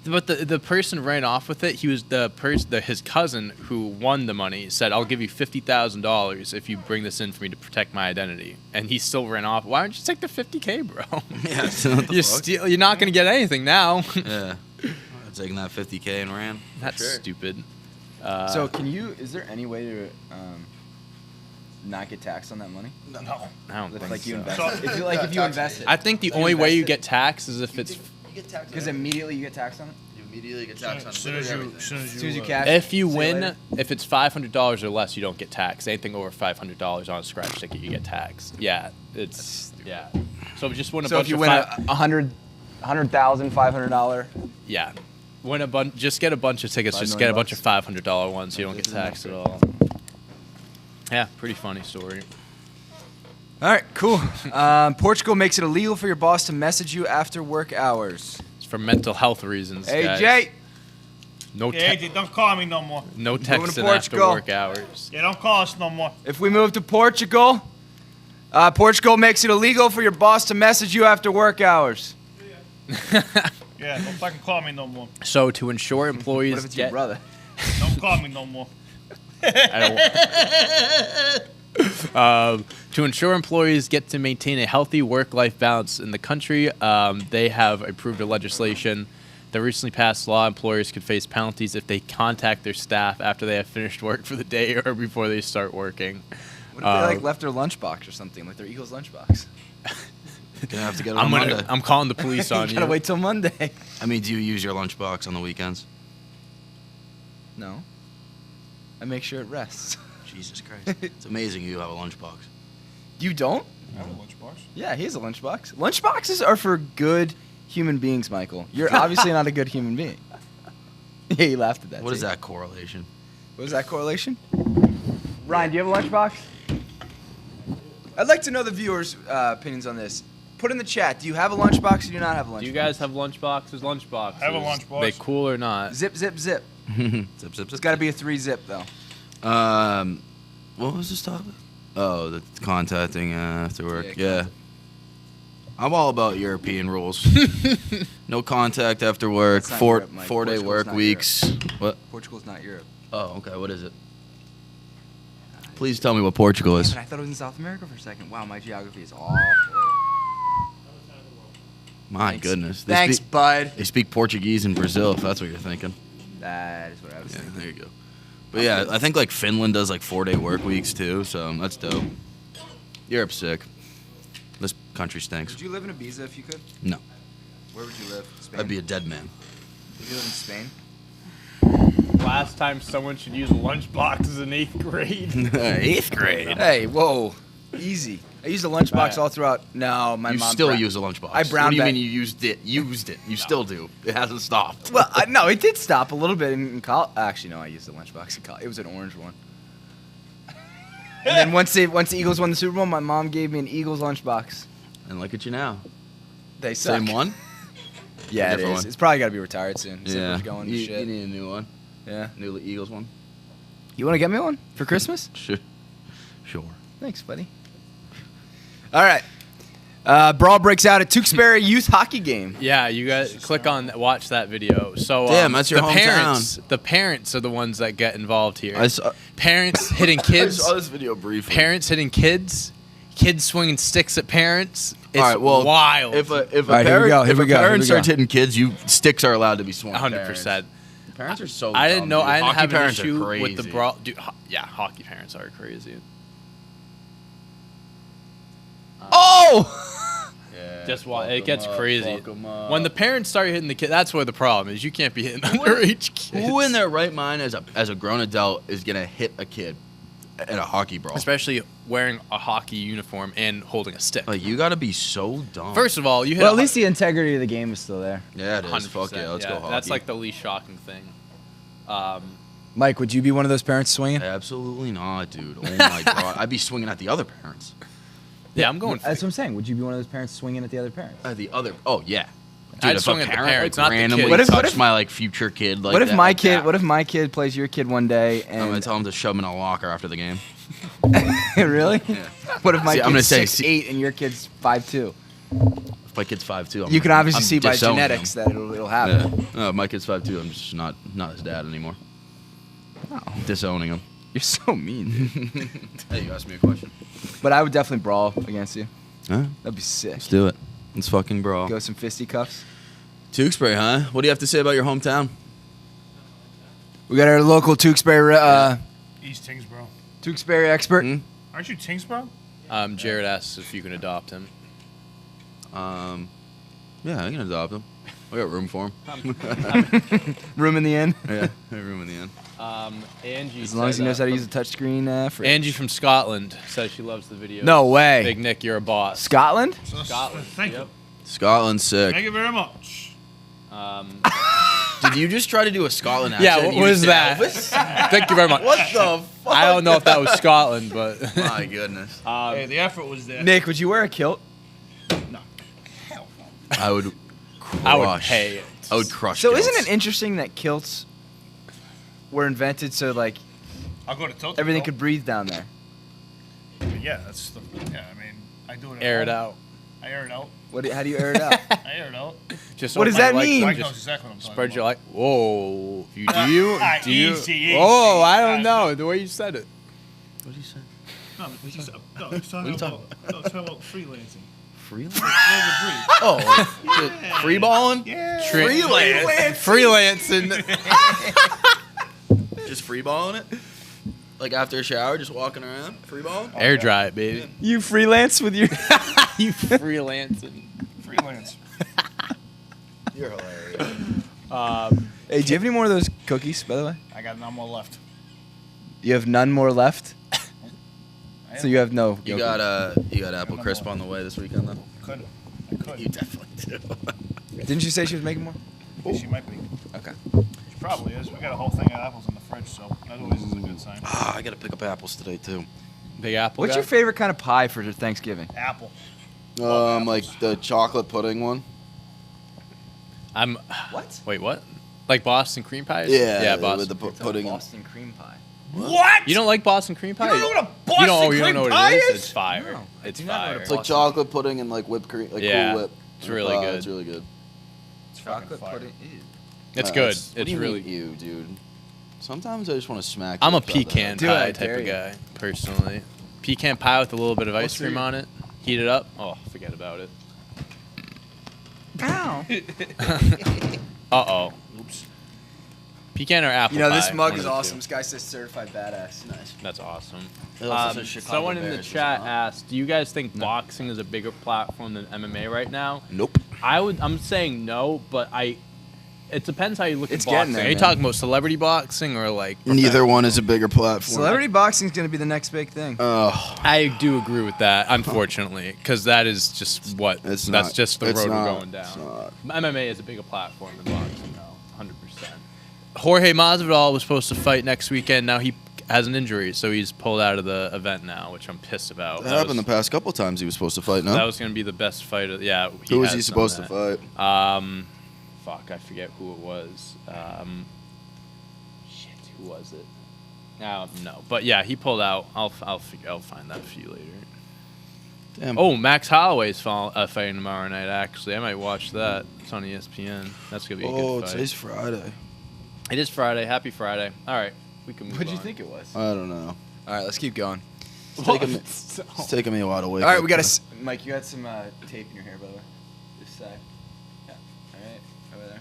S2: But the person ran off with it. He was his cousin who won the money said, "I'll give you $50,000 if you bring this in for me to protect my identity." And he still ran off. Why don't you take the $50K, bro?
S1: Yeah. So what the fuck?
S2: You're not gonna get anything now.
S1: Yeah. Taking that 50K and ran.
S2: That's
S4: Sure.
S2: stupid.
S4: So is there any way to not get taxed on that money?
S3: No.
S2: I don't
S4: If,
S2: think
S4: like you
S2: so.
S4: invest
S3: So-
S4: it. If you invest it.
S2: I think the
S4: If you
S2: only way you
S4: invest
S2: get
S4: it-
S2: taxed is if it's
S1: You get taxed.
S4: Because immediately you get taxed on it.
S1: You immediately get
S3: As
S1: taxed on
S3: soon as you,
S4: As soon as you
S3: uh,
S4: cash.
S2: if you
S4: See you
S2: win.
S4: later.
S2: If it's $500 or less, you don't get taxed. Anything over $500 on a scratch ticket, you get taxed. Yeah, it's yeah. So just win a
S4: So
S2: bunch
S4: if you
S2: of
S4: win $100,000, $500.
S2: yeah, win a bunch. Just get a bunch of tickets.
S4: $5
S2: Just
S4: million
S2: get a bunch of
S4: bucks.
S2: $500 ones. You don't get
S4: This is
S2: taxed at
S4: not
S2: all. Yeah, pretty funny story.
S4: All right, cool. Portugal makes it illegal for your boss to message you after work hours.
S2: It's for mental health reasons.
S4: Hey,
S2: guys.
S4: Jay.
S2: No
S3: Yeah,
S2: te-
S3: AJ, don't call me no more.
S2: no
S4: Moving to
S2: texting after
S4: Portugal.
S2: work hours.
S3: Yeah, don't call us no more.
S4: If we move to Portugal, Portugal makes it illegal for your boss to message you after work hours.
S3: Yeah, don't fucking call me no more.
S2: So to ensure employees
S4: What if it's your
S2: get
S4: brother?
S3: Don't call me no more.
S2: To ensure employees get to maintain a healthy work-life balance in the country, they have approved a legislation. The recently passed law, employers could face penalties if they contact their staff after they have finished work for the day or before they start working.
S4: What if they left their lunchbox or something, like their Eagles lunchbox?
S1: Gonna have to get it on Monday.
S2: I'm calling the police on
S4: You
S2: you.
S4: gotta wait till Monday.
S1: I mean, do you use your lunchbox on the weekends?
S4: No. I make sure it rests.
S1: Jesus Christ. It's amazing you have a lunchbox.
S4: You don't?
S3: I have a lunchbox.
S4: Yeah, he has a lunchbox. Lunchboxes are for good human beings, Michael. You're obviously not a good human being. Yeah, you laughed at that.
S1: What is
S4: too.
S1: that correlation?
S4: What is that correlation? Ryan, do you have a lunchbox? I'd like to know the viewers' opinions on this. Put in the chat. Do you have a lunchbox or do you not have a lunchbox?
S2: Do you guys have lunchboxes? Lunchboxes.
S3: I have a lunchbox.
S2: They cool or not?
S4: Zip, zip, zip.
S1: Zip, zip,
S4: It's
S1: zip.
S4: got to be a 3-zip, though.
S1: What was this topic? Oh, the contacting after work.
S4: Yeah,
S1: Yeah. I'm all about European rules. No contact after work.
S4: That's not
S1: Four
S4: Europe, Mike.
S1: 4 day
S4: Portugal's
S1: work
S4: not
S1: weeks. What?
S4: Portugal's not Europe.
S1: Oh, okay. What is it? Please tell me what Portugal is.
S4: Damn it, I thought it was in South America for a second. Wow, my geography is awful.
S1: My
S4: Thanks.
S1: goodness.
S4: Thanks, bud.
S1: They speak Portuguese in Brazil, if that's what you're thinking.
S4: That is what I was
S1: Yeah,
S4: thinking.
S1: there you go. But yeah, I think like Finland does like 4 day work weeks too, so that's dope. Europe's sick. This country stinks.
S4: Would you live in Ibiza if you could?
S1: No,
S4: Where would you live? Spain?
S1: I'd be a dead man.
S4: Would you live in Spain?
S2: Last time someone should use a lunchbox is in 8th grade.
S1: 8th grade.
S4: Hey, whoa. Easy. I used a lunchbox
S2: Right.
S4: all throughout. No, my
S1: You
S4: mom.
S1: still use a lunchbox.
S4: I brown
S1: What do you
S4: bag-
S1: mean you used it? Used it. You still do. It hasn't stopped.
S4: Well, no, it did stop a little bit in college. Actually, no, I used the lunchbox in college. It was an orange one. And then once the Eagles won the Super Bowl, my mom gave me an Eagles lunchbox.
S1: And look at you now.
S4: They suck.
S1: Same one?
S4: Yeah, it
S1: Different
S4: is.
S1: one.
S4: It's probably got to be retired soon.
S1: Yeah.
S4: Zipper's going to
S1: You
S4: shit.
S1: need a new one.
S4: Yeah.
S1: New Eagles one.
S4: You want to get me one for Christmas?
S1: Sure. Sure.
S4: Thanks, buddy. All right. Brawl breaks out at Tewksbury Youth Hockey Game.
S2: Yeah, you guys watch that video. So
S1: Damn, that's your
S2: the
S1: hometown.
S2: parents are the ones that get involved here.
S1: I saw,
S2: Parents hitting
S1: I
S2: kids,
S1: saw this video briefly.
S2: parents hitting kids, kids swinging sticks at parents. It's
S1: All right, well,
S2: wild.
S1: If a
S4: All right, here we go, here
S1: if
S4: we
S1: a
S4: go, here
S1: parent
S4: we
S1: starts
S4: go.
S1: hitting kids, sticks are allowed to be swung. at
S2: 100%.
S1: Parents are so.
S2: I didn't
S1: dumb,
S2: know.
S1: dude.
S2: I didn't
S1: Hockey
S2: have an
S1: parents are
S2: issue with the
S1: crazy.
S2: brawl. Dude, yeah, hockey parents are crazy.
S4: Oh!
S1: Yeah,
S2: Just why
S1: fuck
S2: it gets
S1: 'em up,
S2: crazy.
S1: fuck 'em up.
S2: When the parents start hitting the kid, that's where the problem is. You can't be hitting underage kids.
S1: Who in their right mind as a grown adult is gonna hit a kid at a hockey brawl?
S2: Especially wearing a hockey uniform and holding a stick.
S1: Like you gotta be so dumb.
S2: First of all, you hit
S4: Well,
S2: a
S4: at least the integrity of the game is still there.
S1: yeah, it is.
S2: 100%.
S1: Fuck yeah, let's go hockey.
S2: That's like the least shocking thing.
S4: Mike, would you be one of those parents swinging?
S1: Absolutely not, dude. Oh my god, I'd be swinging at the other parents.
S2: Yeah, I'm going.
S4: That's what I'm saying. Would you be one of those parents swinging at the other parents?
S1: Oh yeah. Dude,
S2: I'd
S1: if
S2: swing
S1: a
S2: at the
S1: parent
S2: parents,
S1: like,
S2: not the
S1: randomly
S2: kid.
S4: What if-
S1: touched my like future kid like
S4: what if
S1: that,
S4: my
S1: like
S4: kid?
S1: that,
S4: What if my kid plays your kid one day
S1: I'm gonna
S4: and
S1: tell him to shove him in a locker after the game.
S4: really? What if my
S1: See, I'm
S4: kid's
S1: gonna say,
S4: 6'8" and your kid's 5'2"?
S1: If my kid's 5'2",
S4: You can obviously
S1: I'm
S4: see by
S1: disowning
S4: genetics
S1: him.
S4: that it'll happen.
S1: Yeah. No, if my kid's 5'2", I'm just not his dad anymore. Disowning him.
S4: You're so mean.
S1: Hey, you asked me a question.
S4: But I would definitely brawl against you.
S1: Huh?
S4: That'd be sick.
S1: Let's do it. Let's fucking brawl.
S4: Go some fisticuffs.
S1: Tewksbury, huh? What do you have to say about your hometown?
S4: We got our local Tewksbury
S3: East Tingsboro.
S4: Tewksbury expert.
S1: Hmm?
S3: Aren't you Tingsboro?
S2: Jared asks if you can adopt him.
S1: Yeah, I can adopt him. We got room for him.
S4: Room in the inn.
S1: Yeah, we have room in the end.
S2: Angie.
S4: As long as he
S2: said,
S4: knows how to use a touchscreen fridge.
S2: Angie from Scotland says she loves the video.
S4: No way.
S2: Big Nick, you're a boss.
S4: Scotland?
S2: Scotland.
S3: Thank
S2: Yep.
S3: you.
S1: Scotland's sick.
S3: Thank you very much.
S1: Did you just try to do a Scotland accent?
S2: Yeah, what
S1: You
S2: was
S1: just
S2: that?
S1: did Elvis?
S2: Thank you very much.
S1: What the fuck?
S2: I don't know if that was Scotland, but
S1: My goodness.
S3: Hey, the effort was there.
S4: Nick, would you wear a kilt?
S1: I would crush.
S2: I would pay it.
S1: I would crush
S4: So
S1: kilts.
S4: isn't it interesting that kilts were invented so like
S3: I'll go to Toto.
S4: everything could breathe down there.
S3: Yeah, that's the. Yeah, I mean, I do it.
S2: Air it out.
S3: I air it out.
S4: How do you air it out?
S3: I air it out.
S2: Just
S4: What does
S2: open
S4: that
S2: it like
S4: mean?
S3: Mike
S2: just
S3: knows exactly what I'm talking
S2: spread
S3: about.
S2: your like. Whoa. Do you? Do you?
S3: Easy,
S2: Oh, I
S3: easy.
S2: don't know. The way you said it.
S1: What did you say?
S3: No, he's talking about freelancing.
S1: Freelance?
S3: Level
S1: Oh, free balling?
S3: Yeah.
S2: Freelancing.
S1: Just free balling it? Like after a shower, just walking around, free balling?
S2: Air dry it, baby.
S4: You freelance with your.
S2: You freelancing.
S3: Freelance.
S1: You're hilarious.
S4: Hey, do you have any more of those cookies, by the way?
S3: I got none more left.
S4: You have none more left. So you have no.
S1: You got apple crisp on the way this weekend, though?
S3: I could.
S1: You definitely do.
S4: Didn't you say she was making more?
S3: She might be.
S4: Okay.
S3: She probably is. We got a whole thing of apples in the fridge, so that always is a good sign.
S1: I gotta pick up apples today too.
S2: Big apple.
S4: What's
S2: guy?
S4: your favorite kind of pie for Thanksgiving?
S3: Apple.
S1: Like the chocolate pudding one.
S2: I'm.
S4: What?
S2: Wait, what? Like Boston cream pies?
S1: Yeah,
S2: Yeah,
S1: with
S2: Boston.
S1: the pudding.
S4: Boston cream pie.
S3: What?
S2: You don't like Boston cream pie?
S3: You don't know what a Boston
S2: you don't
S3: cream
S2: know what
S3: pie
S2: it is?
S3: is?
S2: It's fire.
S4: No, I
S2: It's
S4: do not know what
S2: fire.
S4: a
S1: It's like chocolate pudding and like whipped cream, like
S2: Yeah,
S1: Cool Whip.
S2: it's really good.
S1: It's really good.
S4: Chocolate
S3: fire.
S4: pudding. Ew.
S2: It's
S1: Uh,
S2: good.
S1: what do
S2: It's
S1: you
S2: really.
S1: mean, you, dude. Sometimes I just want to smack.
S2: I'm
S1: you
S2: a
S1: upside the head.
S2: pecan
S4: Do
S2: pie
S4: it,
S2: type
S4: dare
S2: of
S4: you.
S2: guy, personally. Pecan pie with a little bit of ice
S1: What's
S2: cream
S1: your-
S2: on it. Heat it up. Oh, forget about it.
S4: Ow.
S2: Uh-oh. Oops. Pecan or apple
S4: You know,
S2: pie?
S4: this mug
S2: one
S4: is
S2: of the
S4: awesome.
S2: two.
S4: This guy says certified badass.
S1: Nice.
S2: That's awesome.
S1: It also says Chicago
S2: Someone in the
S1: Bears, does it
S2: chat
S1: not?
S2: asked, "Do you guys think boxing is a bigger platform than MMA right now?"
S1: Nope.
S2: I'm saying no, but it depends how you look
S4: It's
S2: at
S4: getting
S2: boxing.
S4: there,
S2: Are you
S4: man.
S2: talking about celebrity boxing or like
S1: Neither one is a bigger platform.
S4: Celebrity boxing is going to be the next big thing.
S1: Oh,
S2: I do agree with that, unfortunately, because that is just what
S1: it's
S2: that's
S1: not.
S2: just the
S1: It's
S2: road
S1: not.
S2: we're going
S1: It's
S2: down.
S1: not.
S2: MMA is a bigger platform than boxing, though, 100%. Jorge Masvidal was supposed to fight next weekend. Now he has an injury, so he's pulled out of the event now, which I'm pissed about.
S1: That happened the past couple times he was supposed to fight. No.
S2: That was going to be the best fight. Yeah.
S1: Who was he
S2: has
S1: supposed to
S2: done
S1: fight?
S2: that. Fuck, I forget who it was. Shit, who was it? No, but yeah, he pulled out. I'll find that for you later.
S1: Damn.
S2: Oh, Max Holloway's fighting tomorrow night. Actually, I might watch that. It's on ESPN. That's gonna be a good fight.
S1: Today's Friday.
S2: It is Friday. Happy Friday. All right, we can move
S4: What'd you
S2: on.
S4: think it was?
S1: I don't know.
S4: All right, let's keep going.
S1: It's taking me a while to wake
S4: All right,
S1: up.
S4: we got to. Mike, you got some tape in your hair, by the way. This side. Yeah. All right. Over there.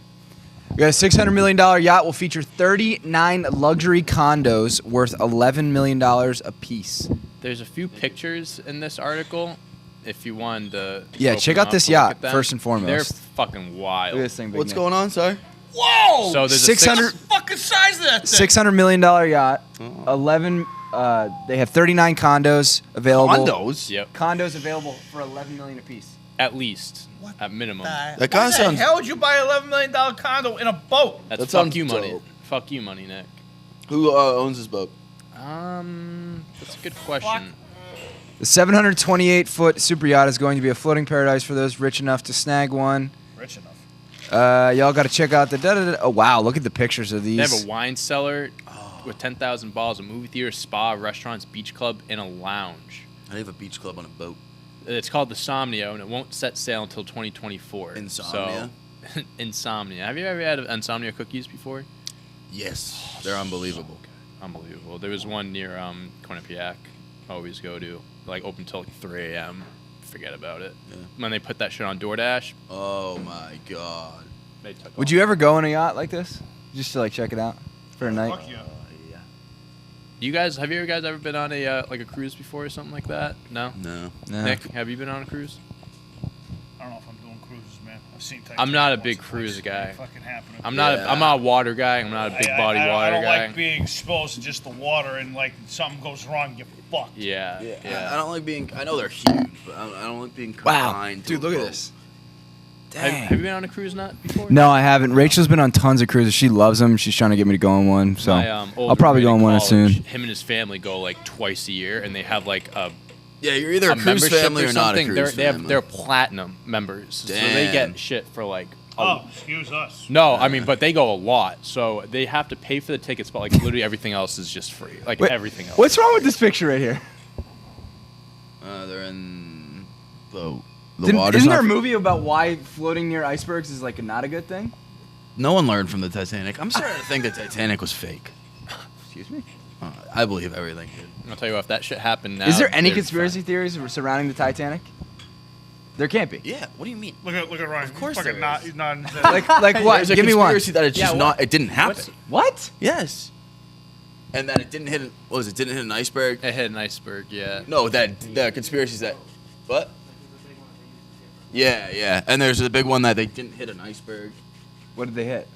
S4: We got a $600 million yacht will feature 39 luxury condos worth $11 million apiece.
S2: There's a few pictures in this article. If you wanted to.
S4: Yeah,
S2: open
S4: check
S2: them
S4: out
S2: up
S4: this
S2: to look
S4: yacht,
S2: at them.
S4: first and foremost.
S2: They're fucking wild.
S4: Look at this thing. Big
S1: What's
S4: Nick.
S1: going on? Sorry.
S3: Whoa!
S2: So there's
S4: 600
S2: a
S3: fucking size of that thing.
S4: $600 million yacht. 11. They have 39 condos available.
S1: Condos.
S2: Yep.
S4: Condos available for $11 million apiece.
S2: At least. At minimum.
S1: That
S3: Why
S1: kind of
S3: the
S1: sounds.
S3: hell would you buy $11 million condo in a boat?
S2: That's
S1: That
S2: fuck
S1: sounds
S2: you money.
S1: dope.
S2: Fuck you money, Nick.
S1: Who owns this boat?
S2: That's a good question.
S4: The 728-foot super yacht is going to be a floating paradise for those rich enough to snag one.
S3: Rich enough.
S4: Y'all got to check out the da-da-da. Oh, wow. Look at the pictures of these.
S2: They have a wine cellar with 10,000 balls, a movie theater, spa, restaurants, beach club, and a lounge.
S1: I have a beach club on a boat.
S2: It's called the Somnio, and it won't set sail until 2024.
S1: Insomnia?
S2: So, Insomnia. Have you ever had Insomnia cookies before?
S1: Yes, they're unbelievable.
S2: Unbelievable. There was one near Quinnipiac. I always go to, like, open till like 3 a.m. Forget about it.
S1: Yeah.
S2: When they put that shit on DoorDash,
S1: Oh my god.
S2: they took
S4: Would
S2: off.
S4: you ever go on a yacht like this? Just to, like, check it out for a night?
S3: Fuck yeah.
S2: You guys, have you guys ever been on a like a cruise before or something like that? No.
S1: No.
S4: No.
S2: Nick, have you been on a cruise?
S3: I don't know if I'm doing cruises, man. I've seen Titanic
S2: I'm not a
S3: once
S2: big
S3: or
S2: cruise
S3: twice.
S2: guy.
S3: Ain't fucking happening.
S2: I'm not.
S1: Yeah.
S2: I'm not a water guy. I'm not a big body water
S3: I don't
S2: guy.
S3: like being exposed to just the water and like something goes wrong, you're fucked.
S2: Yeah.
S1: I don't like being. I know they're huge, but I don't like being confined. to
S4: Dude,
S1: a
S4: look at
S1: boat.
S4: this.
S2: Have you been on a cruise nut before?
S4: No, I haven't. Rachel's been on tons of cruises. She loves them. She's trying to get me to go on one. So
S2: My,
S4: I'll
S2: older
S4: probably go on
S2: roommate
S4: one
S2: in
S4: soon.
S2: college, Him and his family go like twice a year, and they have like a
S1: Yeah, you're either a cruise
S2: membership
S1: family
S2: or
S1: or not a
S2: something.
S1: cruise family.
S2: They're platinum members, so they
S1: Damn.
S2: get shit for like
S3: excuse us.
S2: No, I mean, but they go a lot, so they have to pay for the tickets, but like literally everything else is just free. Like
S4: Wait,
S2: everything else.
S4: What's wrong with this picture right here?
S1: They're in the
S4: Isn't
S1: water's
S4: there a
S1: not-
S4: movie about why floating near icebergs is like not a good thing?
S1: No one learned from the Titanic. I'm starting to think the Titanic was fake.
S4: Excuse me?
S1: I believe everything, dude.
S2: I'll tell you what, if that shit happened now.
S4: Is there any
S2: they're
S4: conspiracy theories surrounding the Titanic? There can't be.
S1: Yeah, what do you mean?
S3: Look at Ryan.
S1: Of course
S3: He's fucking
S1: there
S3: not.
S1: is.
S3: He's not.
S4: Like what?
S1: There's a
S4: Give me one.
S1: conspiracy that it's just
S2: Yeah,
S1: not. It didn't happen.
S4: What?
S1: Yes. And that it didn't hit. What was it? Didn't hit an iceberg.
S2: It hit an iceberg, yeah.
S1: No, that the conspiracy is that. What? Yeah. And there's a big one that they didn't hit an iceberg.
S4: What did they hit?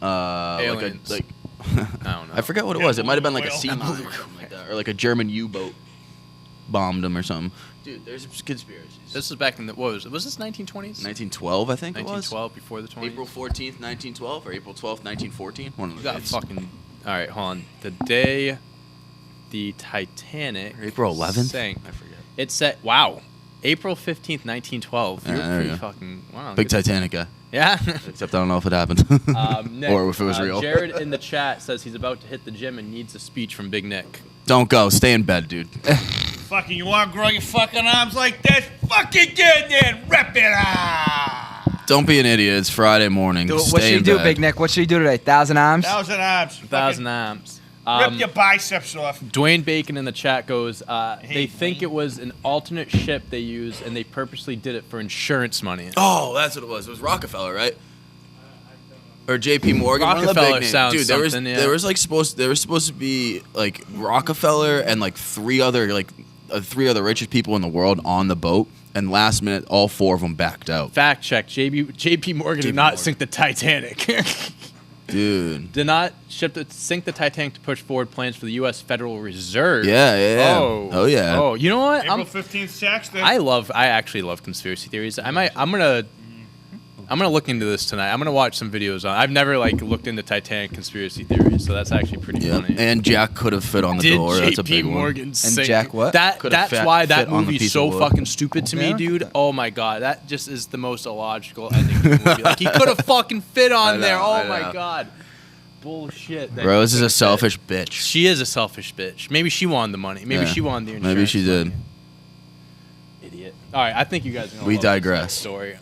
S2: Aliens.
S1: Like
S2: I don't know.
S1: I forget what it was. It might have been like a
S3: Oil.
S1: sea mine or something like that, or like a German U-boat bombed them or something. Dude, there's conspiracies.
S2: This was back in the, what was this 1920s?
S1: 1912, I think it was.
S2: 1912, before the 20s?
S1: April 14th, 1912, or April 12th, 1914. One of
S2: You
S1: the
S2: got
S1: dates.
S2: fucking, all right, hold on. The day the Titanic
S1: Or April 11th.
S2: sank,
S1: I forget.
S2: it said, wow, April 15th, 1912.
S1: Yeah,
S2: You're
S1: there
S2: pretty
S1: you go.
S2: fucking, wow.
S1: Big
S2: good.
S1: Titanic guy.
S2: Yeah.
S1: Except I don't know if it happened.
S2: Nick,
S1: or if it was real.
S2: Jared in the chat says he's about to hit the gym and needs a speech from Big Nick.
S1: Don't go. Stay in bed, dude.
S3: Fucking, you want to grow your fucking arms like this? Fucking get in there and rep it out.
S1: Don't be an idiot. It's Friday morning.
S4: What
S1: Stay
S4: should he
S1: in
S4: do,
S1: bed.
S4: Big Nick? What should he do today? 1,000 arms?
S3: 1,000 arms.
S2: 1,000 arms.
S3: Rip your biceps off.
S2: Dwayne Bacon in the chat goes, they
S3: Hey,
S2: think
S3: Dwayne.
S2: it was an alternate ship they used, and they purposely did it for insurance money.
S1: Oh, that's what it was. It was Rockefeller, right? Or J.P. Morgan. one of the big
S2: Rockefeller
S1: names.
S2: sounds
S1: Dude,
S2: something, yeah.
S1: there was supposed to be like Rockefeller and like three other richest people in the world on the boat, and last minute all four of them backed out.
S2: Fact check: J.P. Morgan did not sink the Titanic.
S1: Dude.
S2: Did not sink the Titanic to push forward plans for the U.S. Federal Reserve.
S1: Yeah.
S2: Oh
S1: yeah.
S2: Oh, you know what?
S3: April 15th tax day.
S2: I actually love conspiracy theories. I'm gonna look into this tonight. I'm gonna watch some videos on. I've never like looked into Titanic conspiracy theories, so that's actually pretty
S1: Yeah.
S2: funny.
S1: And Jack could have fit on the door. That's a big one.
S2: Morgan sink?
S4: Jack what?
S1: Could've
S2: That's why
S1: fit
S2: that
S1: on the
S2: movie's
S1: piece
S2: so
S1: of wood.
S2: fucking stupid to me,
S4: Yeah.
S2: dude. Oh my god, that just is the most illogical ending to the movie. Like he could have fucking fit on
S1: I know,
S2: there. Oh
S1: I
S2: my
S1: know.
S2: god, bullshit. that
S1: Bro,
S2: he
S1: this is a
S2: could've fit.
S1: selfish bitch.
S2: She is a selfish bitch. Maybe she wanted the money. Maybe
S1: Yeah.
S2: she wanted the insurance.
S1: Maybe she did.
S2: money. Idiot. All right, I think you guys are gonna
S1: We
S2: love this
S1: digress.
S2: next story.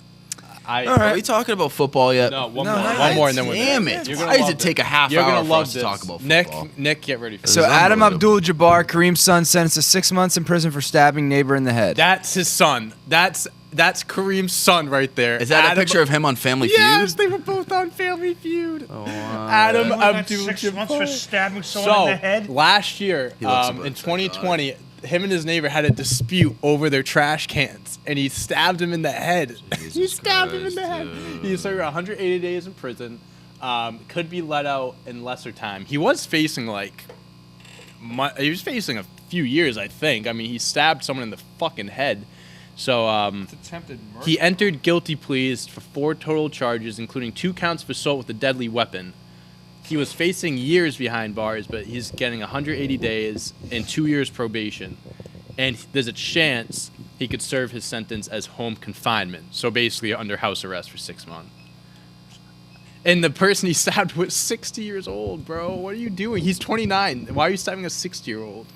S1: Are we talking about football yet?
S2: No, one
S4: No,
S2: more.
S4: not
S2: One
S4: yet.
S2: more, and then we're
S1: Damn
S2: done.
S1: it.
S2: You're gonna
S1: Why does
S2: love
S1: it take a
S2: this.
S1: half
S2: You're
S1: hour
S2: gonna
S1: for
S2: love
S1: us to
S2: this.
S1: talk about football?
S2: Nick, get ready for
S4: So
S2: this.
S4: Adam
S1: unbelievable.
S4: Abdul-Jabbar, Kareem's son, sentenced to 6 months in prison for stabbing neighbor in the head.
S2: That's his son. That's Kareem's son right there.
S1: Is that
S2: Adam-
S1: a picture of him on Family
S2: Yes,
S1: Feud?
S2: they were both on Family Feud.
S1: Oh, wow.
S2: Adam
S3: Only got 6 months for
S2: Abdul-Jabbar.
S3: stabbing someone in the head.
S2: So last year,
S1: He looks
S2: in
S1: about
S2: 2020, him and his neighbor had a dispute over their trash cans, and he stabbed him in the head. He
S1: Jesus
S2: stabbed him in the
S1: Christ,
S2: head.
S1: dude.
S2: He served 180 days in prison. Could be let out in lesser time. He was facing a few years, I think. I mean, he stabbed someone in the fucking head. So
S3: Attempted murder.
S2: he entered guilty pleas for 4 total charges, including 2 counts of assault with a deadly weapon. He was facing years behind bars, but he's getting 180 days and 2 years probation. And there's a chance he could serve his sentence as home confinement. So basically under house arrest for 6 months. And the person he stabbed was 60 years old, bro. What are you doing? He's 29. Why are you stabbing a 60-year-old?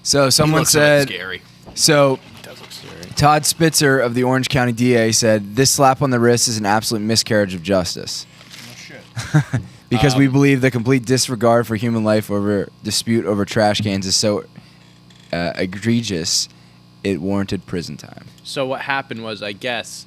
S4: So someone said,
S1: scary.
S4: so
S2: It does look scary.
S4: Todd Spitzer of the Orange County DA said, this slap on the wrist is an absolute miscarriage of justice.
S3: Oh, shit.
S4: Because we believe the complete disregard for human life over dispute over trash cans is so egregious, it warranted prison time.
S2: So what happened was, I guess,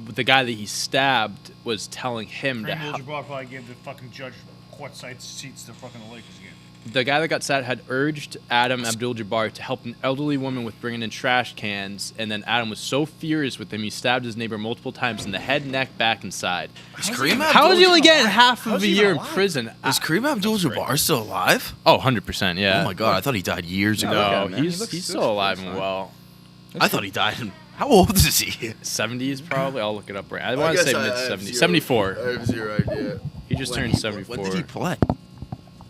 S2: the guy that he stabbed was telling him to
S3: Kareem
S2: help.
S3: Abdul-Jabbar probably gave the fucking judge courtside seats to fucking the Lakers game.
S2: The guy that got stabbed had urged Adam Abdul-Jabbar to help an elderly woman with bringing in trash cans, and then Adam was so furious with him, he stabbed his neighbor multiple times in the head, neck, back, and side.
S1: Is Kareem
S2: How is he only
S1: Abdul-Jabbar-
S2: getting half
S3: How's
S2: of a
S3: he
S2: year
S3: even
S2: in
S3: alive?
S2: prison?
S1: Is Kareem Abdul-Jabbar still alive?
S2: Oh, 100%, yeah.
S1: Oh my god, I thought he died years ago.
S4: look at
S2: No,
S4: him, man. He
S2: he's
S4: looks
S2: still alive and
S4: fine.
S2: well.
S1: I thought he died in. How old is he?
S2: 70s probably. I'll look it up right. I want to say mid-70s. 74.
S1: I have zero idea.
S2: He just
S1: When
S2: turned 74.
S1: When did he play?